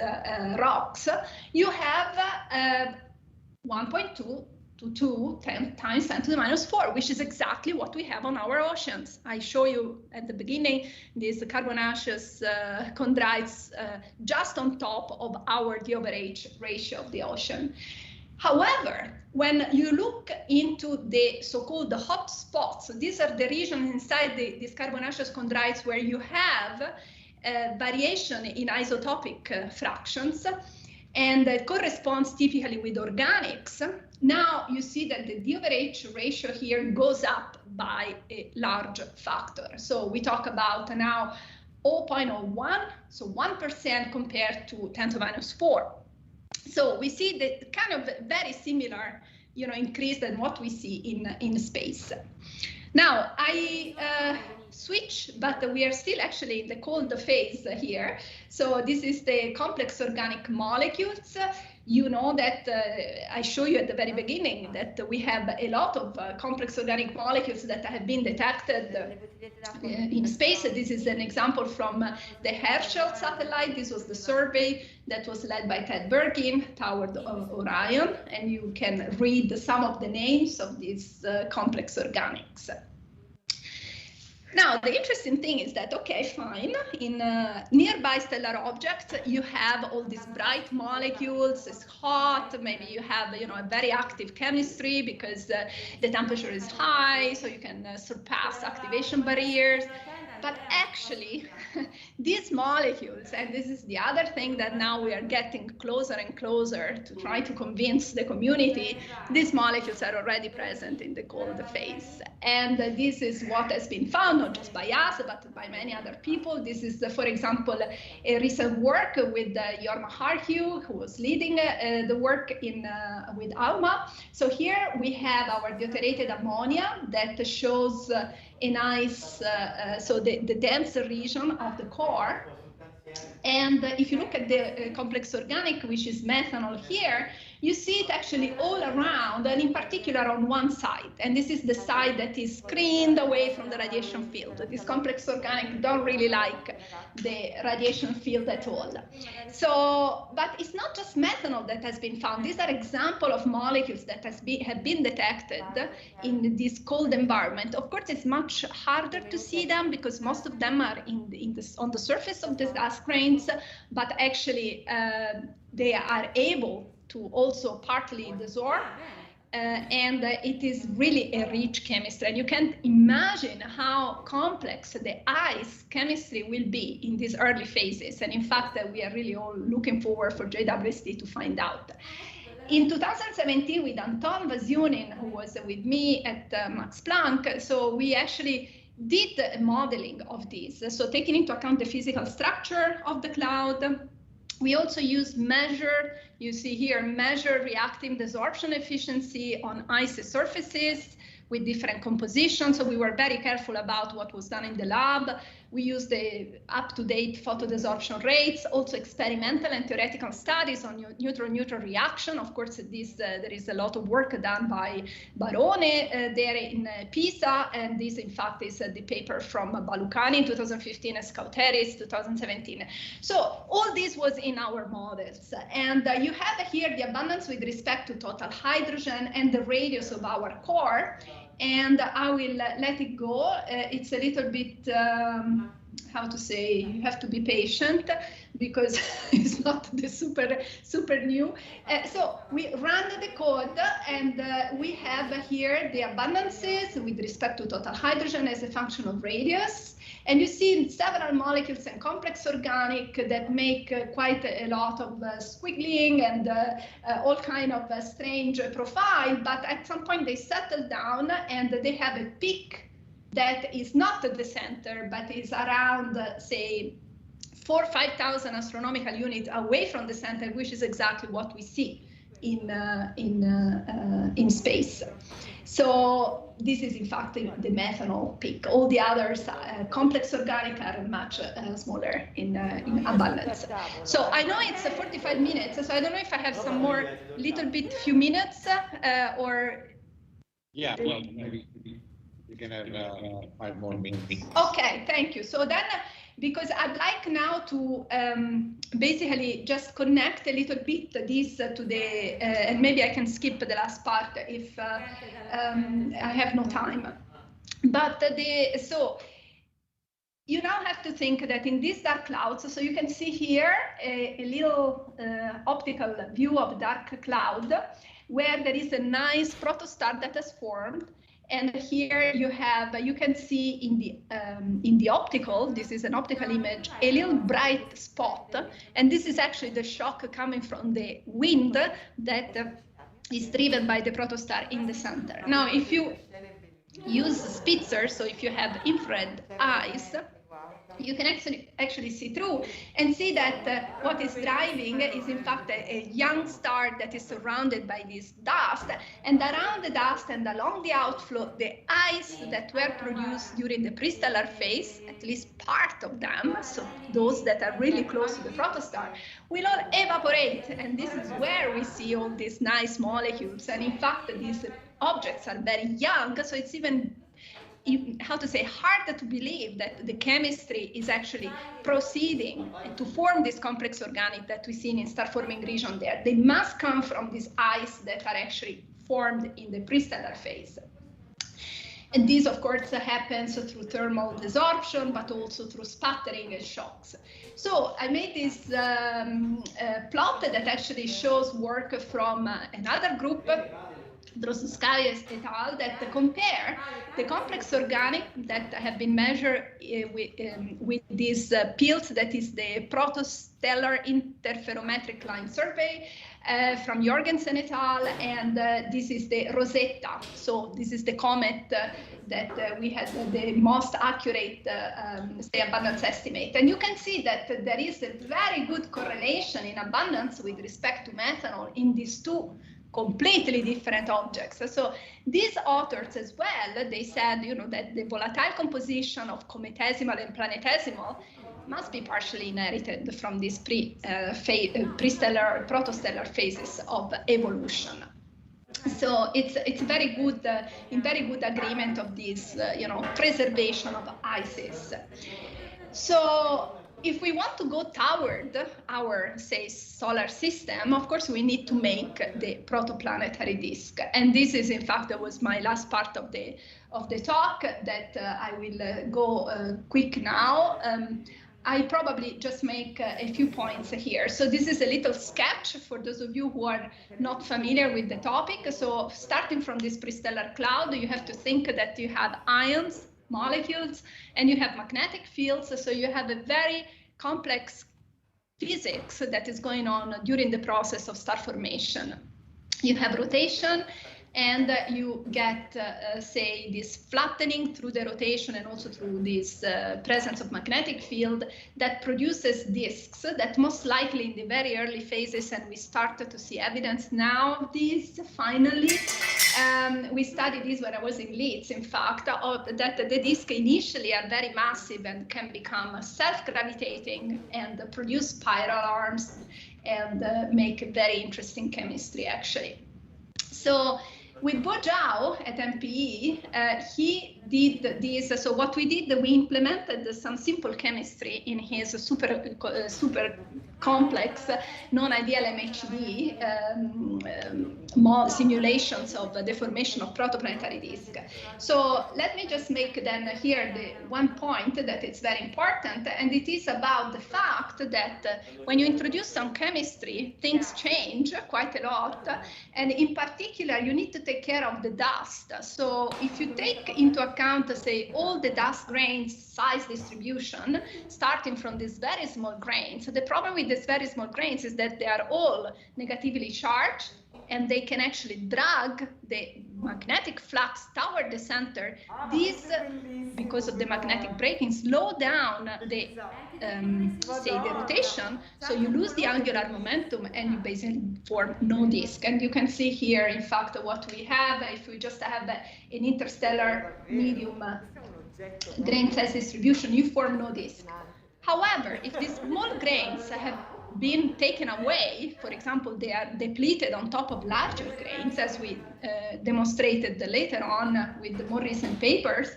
rocks, you have 1.2 to 2 times 10 to the minus 4, which is exactly what we have on our oceans. I show you at the beginning these carbonaceous chondrites just on top of our D/H ratio of the ocean. However, when you look into the so-called hot spots, these are the regions inside these carbonaceous chondrites where you have variation in isotopic fractions, and that corresponds typically with organics. Now you see that the D/H ratio here goes up by a large factor. So we talk about now 0.01, so 1% compared to 10 to the minus 4. So we see the kind of very similar, increase than what we see in space. Now I switch, but we are still actually in the cold phase here. So this is the complex organic molecules. You know that I show you at the very beginning that we have a lot of complex organic molecules that have been detected in space. This is an example from the Herschel satellite. This was the survey that was led by Ted Bergin toward Orion, and you can read some of the names of these complex organics. Now, the interesting thing is that, okay, fine, in nearby stellar objects, you have all these bright molecules, it's hot, maybe you have, a very active chemistry because the temperature is high, so you can surpass activation barriers. But actually, these molecules, and this is the other thing that now we are getting closer and closer to try to convince the community, these molecules are already present in the cold phase. And this is what has been found, not just by us, but by many other people. This is, for example, a recent work with Jorma Harju, who was leading the work with ALMA. So here we have our deuterated ammonia that shows a nice, so the denser region of the core. And if you look at the complex organic, which is methanol here, you see it actually all around, and in particular on one side. And this is the side that is screened away from the radiation field. This complex organic don't really like the radiation field at all. So, but it's not just methanol that has been found. These are examples of molecules that have been detected in this cold environment. Of course, it's much harder to see them because most of them are on the surface of the dust grains, but actually they are able to also partly dissolve, and it is really a rich chemistry. And you can't imagine how complex the ice chemistry will be in these early phases. And in fact, we are really all looking forward for JWST to find out. In 2017, with Anton Vasyunin, who was with me at Max Planck, so we actually did a modeling of this. So taking into account the physical structure of the cloud, we also used you see here, measure reactive desorption efficiency on icy surfaces with different compositions. So we were very careful about what was done in the lab. We used the up-to-date photodesorption rates, also experimental and theoretical studies on neutron-neutron reaction. Of course, there is a lot of work done by Barone there in Pisa, and this, in fact, is the paper from Balucani in 2015 and Skouteris 2017. So all this was in our models, and you have here the abundance with respect to total hydrogen and the radius of our core. And I will let it go. It's a little bit, how to say, you have to be patient because it's not the super new. So we run the code, and we have here the abundances with respect to total hydrogen as a function of radius. And you see several molecules and complex organic that make quite a lot of squiggling and all kind of strange profile, but at some point they settle down and they have a peak that is not at the center, but is around, say, 4,000 or 5,000 astronomical units away from the center, which is exactly what we see in space. So this is in fact the methanol peak. All the others, complex organic, are much smaller in abundance. So I know it's 45 minutes, so I don't know if I have some more few minutes or. Yeah, well, maybe you can have 5 more minutes. Okay, thank you. So then, because I'd like now to basically just connect a little bit this to the, and maybe I can skip the last part if I have no time. But so you now have to think that in these dark clouds, so you can see here a little optical view of dark cloud where there is a nice protostar that has formed. And here you can see in the optical, this is an optical image, a little bright spot. And this is actually the shock coming from the wind that is driven by the protostar in the center. Now, if you use Spitzer, so if you have infrared eyes, you can actually see through and see that what is driving is in fact a young star that is surrounded by this dust, and around the dust and along the outflow, the ice that were produced during the prestellar phase, at least part of them, so those that are really close to the protostar, will all evaporate, and this is where we see all these nice molecules. And in fact, these objects are very young, so it's even harder to believe that the chemistry is actually proceeding to form this complex organic that we see in star-forming region there. They must come from this ice that are actually formed in the prestellar phase. And this, of course, happens through thermal desorption, but also through sputtering and shocks. So I made this plot that actually shows work from another group Drozdowskaja et al. That compare the complex organic that have been measured with these pills, that is the protostellar interferometric line survey from Jorgensen et al. And this is the Rosetta. So this is the comet that we had the most accurate say abundance estimate. And you can see that there is a very good correlation in abundance with respect to methanol in these two completely different objects. So these authors as well, they said, you know, that the volatile composition of cometesimal and planetesimal must be partially inherited from these pre-stellar, protostellar phases of evolution. So it's very good, in very good agreement of this, you know, preservation of ICES. So if we want to go toward our, say, solar system, of course, we need to make the protoplanetary disk. And this is, in fact, that was my last part of the talk that I will go quick now. I probably just make a few points here. So this is a little sketch for those of you who are not familiar with the topic. So starting from this prestellar cloud, you have to think that you have ions, molecules, and you have magnetic fields. So you have a very complex physics that is going on during the process of star formation. You have rotation, and you get, say, this flattening through the rotation and also through this presence of magnetic field that produces disks that most likely in the very early phases, and we started to see evidence now of this finally. We studied this when I was in Leeds, in fact, that the disks initially are very massive and can become self-gravitating and produce spiral arms and make very interesting chemistry, actually. So with Bo Zhao at MPE, he did this. So what we did, we implemented some simple chemistry in his super complex non-ideal MHD simulations of the formation of protoplanetary disk. So let me just make then here the one point that it's very important, and it is about the fact that when you introduce some chemistry, things change quite a lot, and in particular, you need to take care of the dust. So if you take into account, say, all the dust grains size distribution, starting from these very small grains, the problem with these very small grains is that they are all negatively charged, and they can actually drag the magnetic flux toward the center. These, because of the magnetic braking, slow down the, say, the rotation, so you lose the angular momentum and you basically form no disk. And you can see here, in fact, what we have, if we just have an interstellar medium grain size distribution, you form no disk. However, if these small grains have been taken away, for example, they are depleted on top of larger grains, as we demonstrated later on with the more recent papers,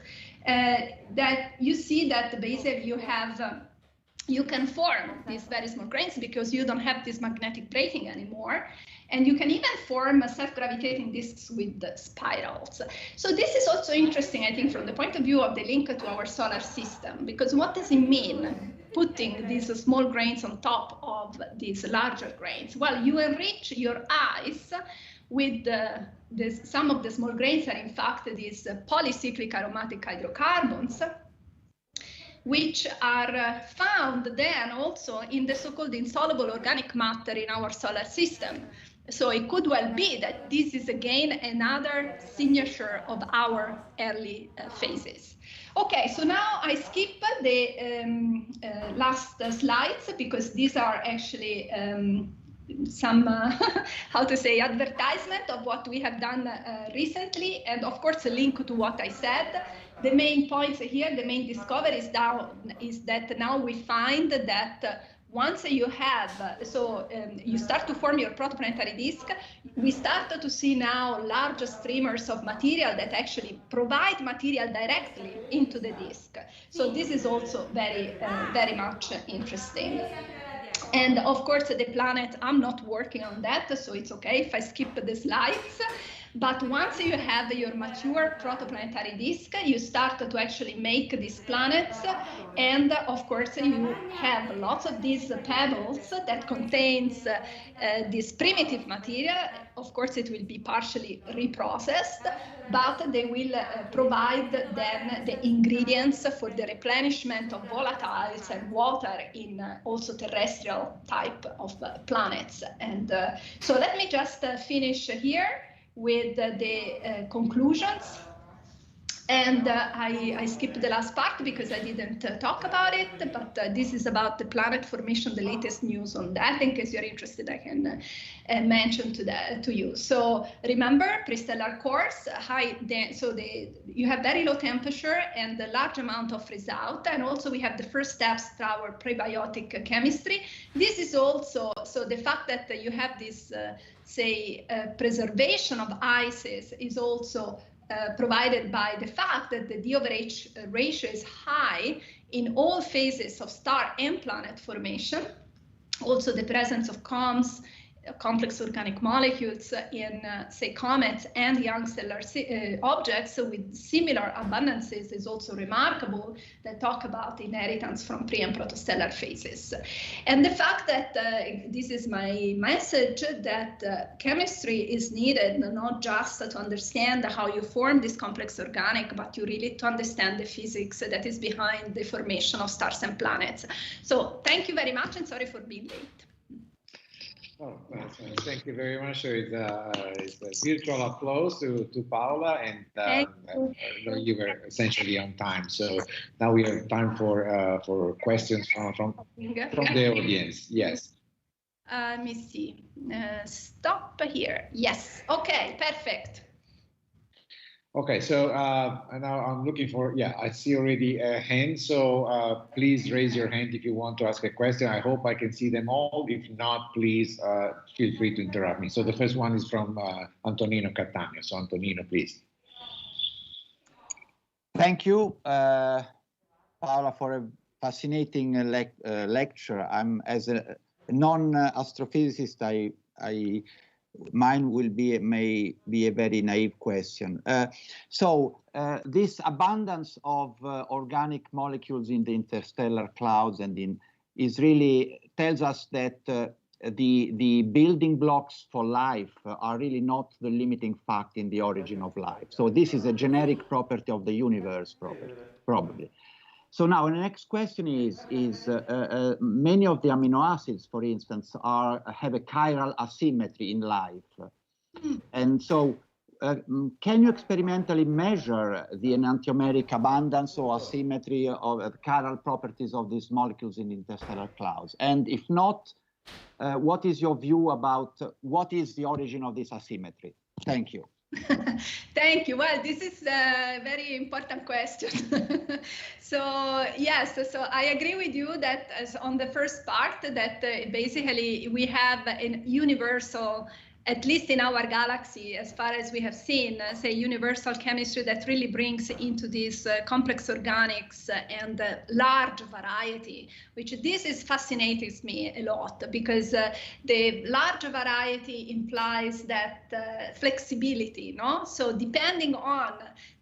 that you see that basically you have, you can form these very small grains because you don't have this magnetic braking anymore. And you can even form self-gravitating disks with spirals. So this is also interesting, I think, from the point of view of the link to our solar system, because what does it mean, putting these small grains on top of these larger grains? Well, you enrich your ice with some of the small grains are, in fact, these polycyclic aromatic hydrocarbons, which are found then also in the so-called insoluble organic matter in our solar system. So it could well be that this is again another signature of our early phases. Okay, so now I skip the last slides because these are actually some, how to say, advertisement of what we have done recently, and of course a link to what I said. The main points here, the main discovery is that now we find that once you have, you start to form your protoplanetary disk, we start to see now large streamers of material that actually provide material directly into the disk. So this is also very, very much interesting. And of course, the planet, I'm not working on that, so it's okay if I skip the slides. But once you have your mature protoplanetary disk, you start to actually make these planets. And of course, you have lots of these pebbles that contains this primitive material. Of course, it will be partially reprocessed, but they will provide then the ingredients for the replenishment of volatiles and water in also terrestrial type of planets. And so let me just finish here with the conclusions. And I skipped the last part because I didn't talk about it, but this is about the planet formation, the latest news on that. In case you're interested, I can mention to you. So remember, pre-stellar cores, you have very low temperature and a large amount of freeze out. And also we have the first steps to our prebiotic chemistry. This is also, so the fact that you have this, preservation of ices is also provided by the fact that the D/H ratio is high in all phases of star and planet formation. Also the presence of COMS, complex organic molecules in, say, comets and young stellar objects with similar abundances is also remarkable, that talk about inheritance from pre- and protostellar phases. And the fact that, this is my message, that chemistry is needed not just to understand how you form this complex organic, but you really to understand the physics that is behind the formation of stars and planets. So thank you very much, and sorry for being late. Oh, thank you very much. So it's a virtual applause to Paola, and you were essentially on time. So now we have time for questions from the audience. Yes. Let me see. Stop here. Yes. Okay. Perfect. Okay, so now I'm looking for, I see already a hand, so please raise your hand if you want to ask a question. I hope I can see them all. If not, please feel free to interrupt me. So the first one is from Antonino Cattaneo. So Antonino, please. Thank you, Paola, for a fascinating lecture. I'm, as a non-astrophysicist, mine may be a very naive question. This abundance of organic molecules in the interstellar clouds and is really tells us that the building blocks for life are really not the limiting fact in the origin of life. So this is a generic property of the universe, probably. So now the next question is many of the amino acids, for instance, have a chiral asymmetry in life. And so can you experimentally measure the enantiomeric abundance or asymmetry of the chiral properties of these molecules in interstellar clouds? And if not, what is your view about what is the origin of this asymmetry? Thank you. Thank you. Well, this is a very important question. So yes, so I agree with you that on the first part that basically we have a universal, at least in our galaxy, as far as we have seen, say universal chemistry that really brings into these complex organics and large variety, which this is fascinates me a lot, because the large variety implies that flexibility, no? So depending on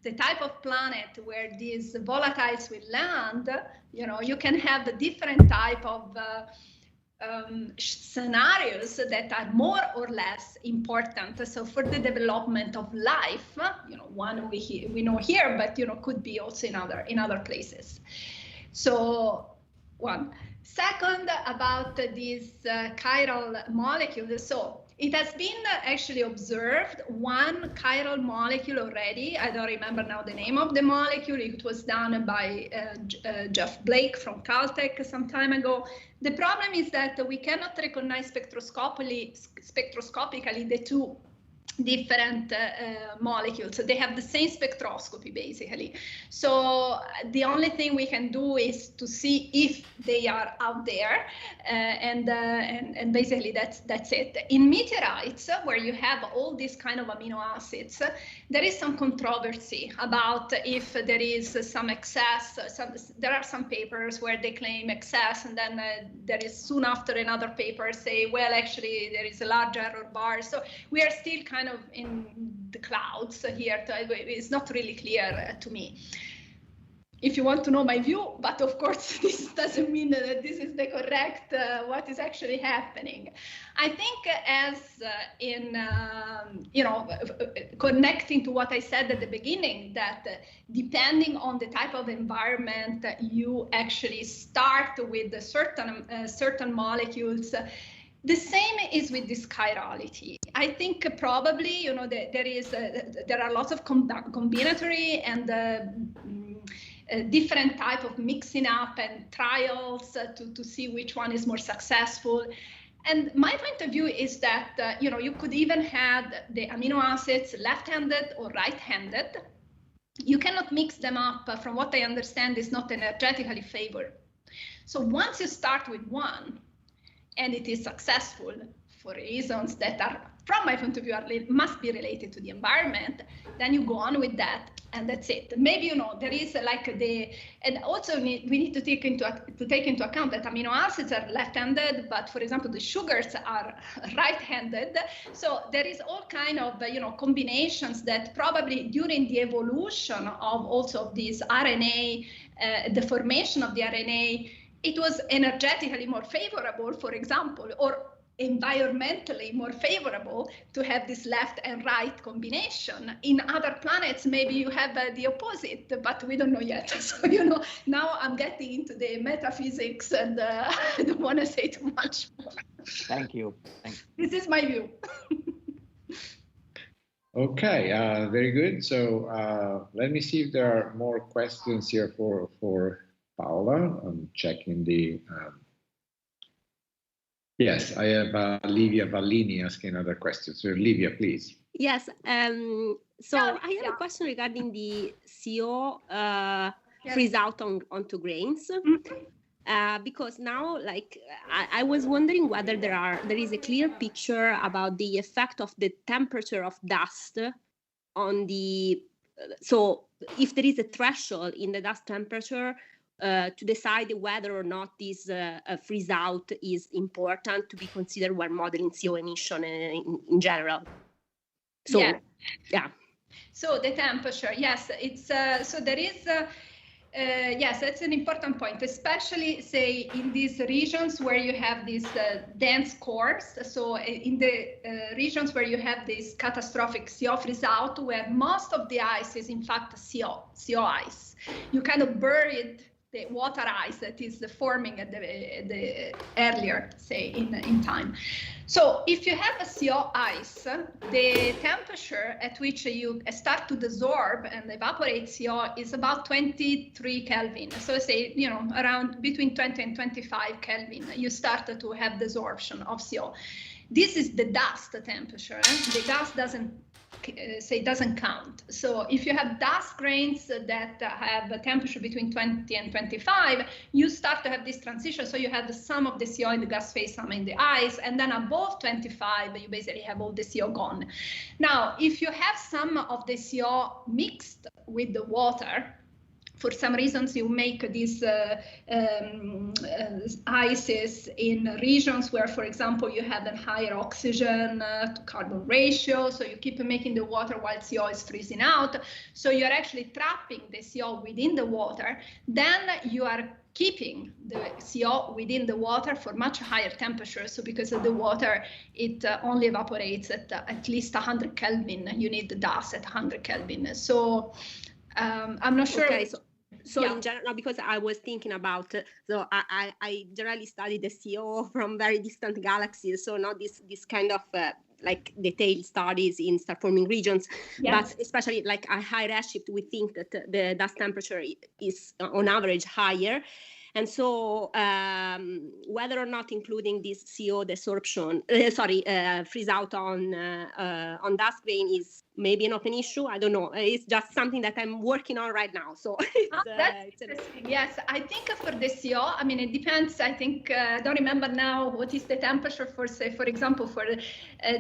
the type of planet where these volatiles will land, you can have a different type of scenarios that are more or less important. So for the development of life, one we know here, but could be also in other places. So one. Second, about these chiral molecules. So it has been actually observed one chiral molecule already. I don't remember now the name of the molecule. It was done by Jeff Blake from Caltech some time ago. The problem is that we cannot recognize spectroscopically the two different molecules. So they have the same spectroscopy, basically. So the only thing we can do is to see if they are out there, and basically that's it. In meteorites, where you have all these kind of amino acids, there is some controversy about if there is some excess. There are some papers where they claim excess, and then there is soon after another paper say, well, actually there is a large error bar. So we are still kind of in the clouds here. It's not really clear to me. If you want to know my view, but of course this doesn't mean that this is the correct what is actually happening. I think as in connecting to what I said at the beginning, that depending on the type of environment, you actually start with certain molecules. The same is with this chirality. I think probably there are lots of combinatory and different type of mixing up and trials to see which one is more successful. And my point of view is that you could even have the amino acids left-handed or right-handed. You cannot mix them up. From what I understand, is not energetically favored. So once you start with one, and it is successful for reasons that are, from my point of view, must be related to the environment, then you go on with that, and that's it. Maybe there is and also we need to take into account that amino acids are left-handed, but for example the sugars are right-handed. So there is all kind of combinations that probably during the evolution of also these RNA, the formation of the RNA, it was energetically more favorable, for example, or environmentally more favorable to have this left and right combination. In other planets, maybe you have the opposite, but we don't know yet. So, now I'm getting into the metaphysics and I don't want to say too much more. Thank you. This is my view. Okay, very good. So let me see if there are more questions here for Paola. I'm checking the... Yes, I have Livia Vallini asking another question. So Livia, please. Yes. So I have a question regarding the CO freeze out onto grains. Because now, I was wondering whether there is a clear picture about the effect of the temperature of dust on the. So if there is a threshold in the dust temperature, to decide whether or not this freeze out is important to be considered when modeling CO emission in general. So, yeah. So the temperature, yes, it's so there is. Yes, that's an important point, especially say in these regions where you have these dense cores. So in the regions where you have this catastrophic CO freeze out, where most of the ice is in fact CO ice, you kind of buried the water ice that is forming at the earlier, say, in time. So if you have a CO ice, the temperature at which you start to desorb and evaporate CO is about 23 Kelvin. So say, around between 20 and 25 Kelvin, you start to have desorption of CO. This is the dust temperature. The gas doesn't count. So if you have dust grains that have a temperature between 20 and 25, you start to have this transition. So you have some of the CO in the gas phase, some in the ice, and then above 25, you basically have all the CO gone. Now, if you have some of the CO mixed with the water, for some reasons, you make these ices in regions where, for example, you have a higher oxygen to carbon ratio. So you keep making the water while CO is freezing out. So you're actually trapping the CO within the water. Then you are keeping the CO within the water for much higher temperatures. So because of the water, it only evaporates at least 100 Kelvin. You need the dust at 100 Kelvin. So I'm not sure. Okay, so in general, because I was thinking about, so I generally study the CO from very distant galaxies, so not this kind of detailed studies in star-forming regions, but especially like a high redshift, we think that the dust temperature is on average higher. And so whether or not including this CO desorption, freeze out on dust grain is maybe an open issue. I don't know. It's just something that I'm working on right now. So that's interesting. Yes, I think for the CO, I mean, it depends. I think, I don't remember now what is the temperature for, say, for example, for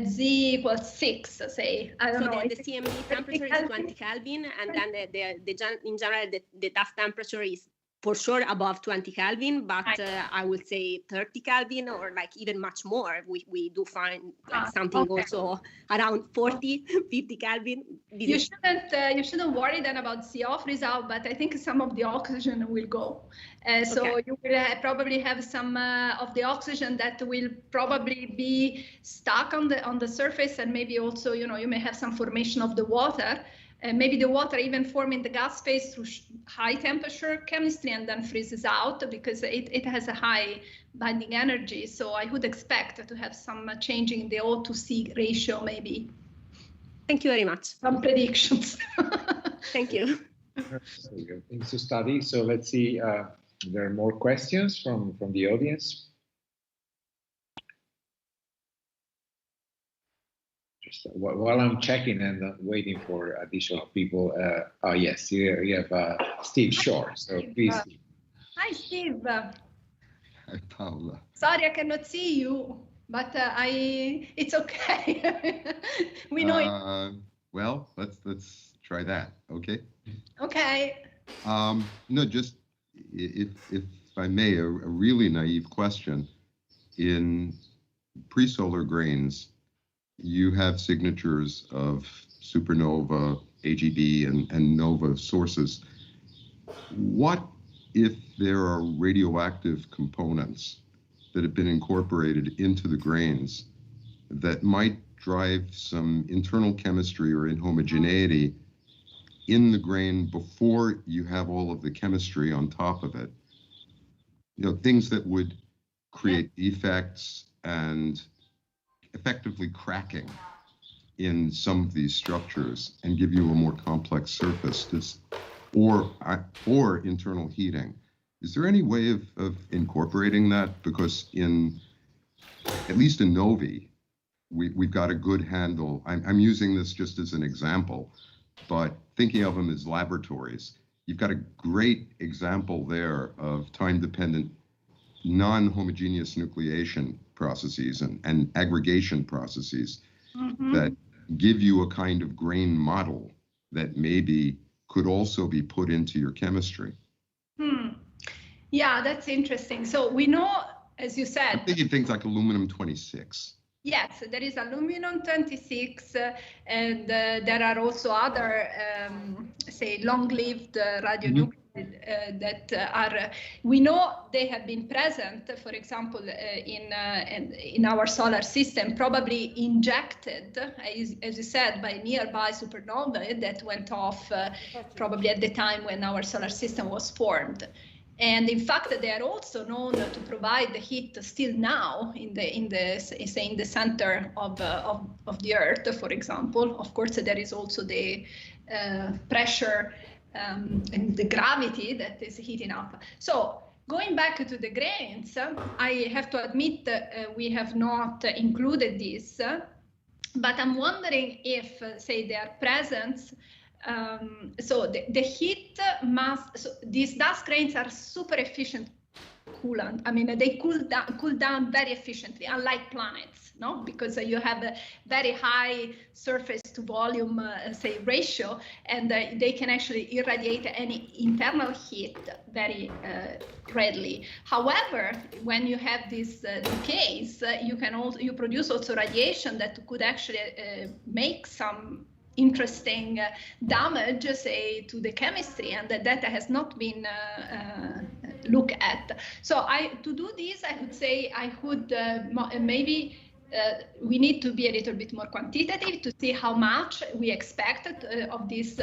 Z equals 6, say. I don't know. The CMD temperature is 20 Kelvin, and then in general, the dust temperature is for sure above 20 Kelvin, but I would say 30 Kelvin or like even much more. We do find like something also around 40, 50 Kelvin. You shouldn't worry then about CO freeze out, but I think some of the oxygen will go. So you will probably have some of the oxygen that will probably be stuck on the surface, and maybe also, you know, you may have some formation of the water. Maybe the water even forming the gas phase through high temperature chemistry and then freezes out because it has a high binding energy. So I would expect to have some changing in the O to C ratio maybe. Thank you very much. Some predictions. Thank you. So we have things to study. So let's see, there are more questions from the audience. While I'm checking and waiting for additional people, yes, here you have Steve Shore. So please. Steve. Hi, Steve. Hi, Paola. Sorry, I cannot see you, but it's okay. We know it. Well, let's try that. Okay. Okay. No, just if I may, a really naive question. In pre-solar grains, you have signatures of supernova, AGB, and nova sources. What if there are radioactive components that have been incorporated into the grains that might drive some internal chemistry or inhomogeneity in the grain before you have all of the chemistry on top of it? You know, things that would create defects and effectively cracking in some of these structures and give you a more complex surface, or internal heating. Is there any way of incorporating that? Because at least in novae, we've got a good handle. I'm using this just as an example, but thinking of them as laboratories, you've got a great example there of time-dependent non-homogeneous nucleation processes and aggregation processes that give you a kind of grain model that maybe could also be put into your chemistry. Yeah, that's interesting. So we know, as you said, I'm thinking things like aluminum-26. Yes, there is aluminum-26, and there are also other, say, long-lived radionuclides that are, we know they have been present, for example, in our solar system, probably injected, as you said, by nearby supernova that went off probably at the time when our solar system was formed. And in fact, they are also known to provide the heat still now in the center of the Earth, for example. Of course, there is also the pressure and the gravity that is heating up. So going back to the grains, I have to admit that we have not included this, but I'm wondering if, say, their presence. So the heat these dust grains are super efficient coolant. I mean, they cool down very efficiently, unlike planets, no? Because you have a very high surface to volume, say, ratio, and they can actually irradiate any internal heat very readily. However, when you have these decays, you produce also radiation that could actually make some interesting damage, say, to the chemistry, and that has not been looked at. So to do this, I would say I would maybe we need to be a little bit more quantitative to see how much we expect of these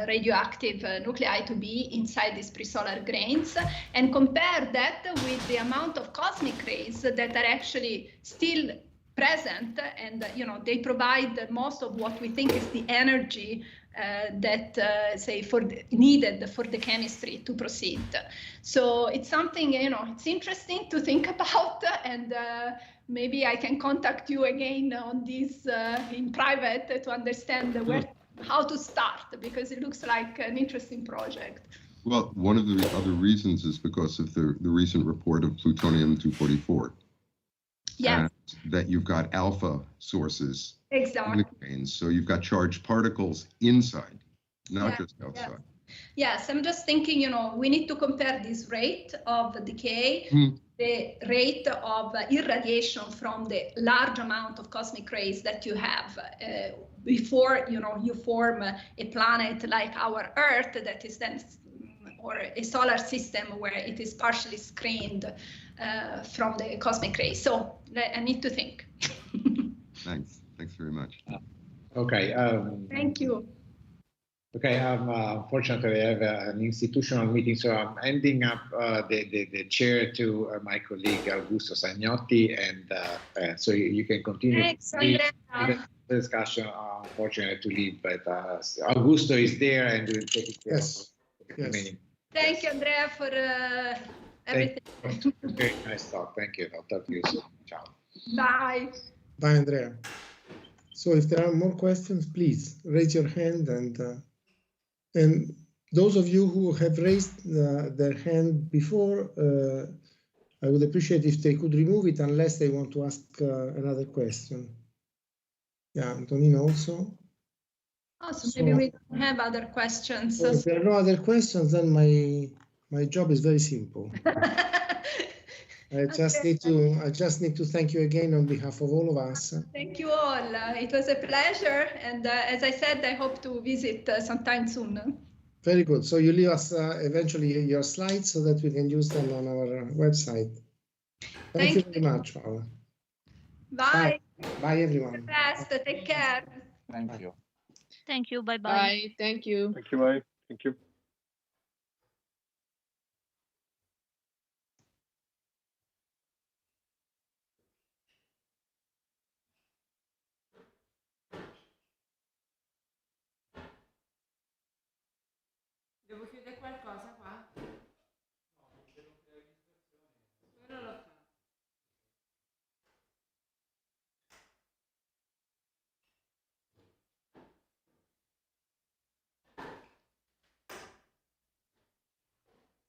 radioactive nuclei to be inside these pre-solar grains, and compare that with the amount of cosmic rays that are actually still present, and they provide most of what we think is the energy that say needed for the chemistry to proceed. So it's something it's interesting to think about, and maybe I can contact you again on this in private to understand how to start, because it looks like an interesting project. Well, one of the other reasons is because of the recent report of plutonium-244. Yes. And that you've got alpha sources exactly in the grains, so you've got charged particles inside, not just outside. Yes, I'm just thinking, we need to compare this rate of decay, the rate of irradiation from the large amount of cosmic rays that you have before, you form a planet like our Earth that is then, or a solar system where it is partially screened from the cosmic rays. So I need to think. Thanks. Thanks very much. Okay. Thank you. Okay, unfortunately, I have an institutional meeting, so I'm handing up the chair to my colleague Augusto Sagnotti, and so you can continue. Thanks, Andrea. The discussion. Unfortunately, I have to leave, but Augusto is there and will take care of the remaining. Thank you, Andrea, for everything. Very nice talk. Thank you. I'll talk to you soon. Ciao. Bye. Bye, Andrea. So if there are more questions, please raise your hand, and those of you who have raised their hand before, I would appreciate if they could remove it unless they want to ask another question. Yeah, Antonino also. Oh, so maybe we don't have other questions. So if there are no other questions, then my job is very simple. I just need to thank you again on behalf of all of us. Thank you all. It was a pleasure, and as I said, I hope to visit sometime soon. Very good. So you leave us eventually your slides so that we can use them on our website. Thank you very much, Paola. Bye. Bye, everyone. Best. Take care. Thank you. Thank you. Bye-bye. Bye. Thank you. Thank you, bye. Thank you. Devo chiudere qualcosa qua?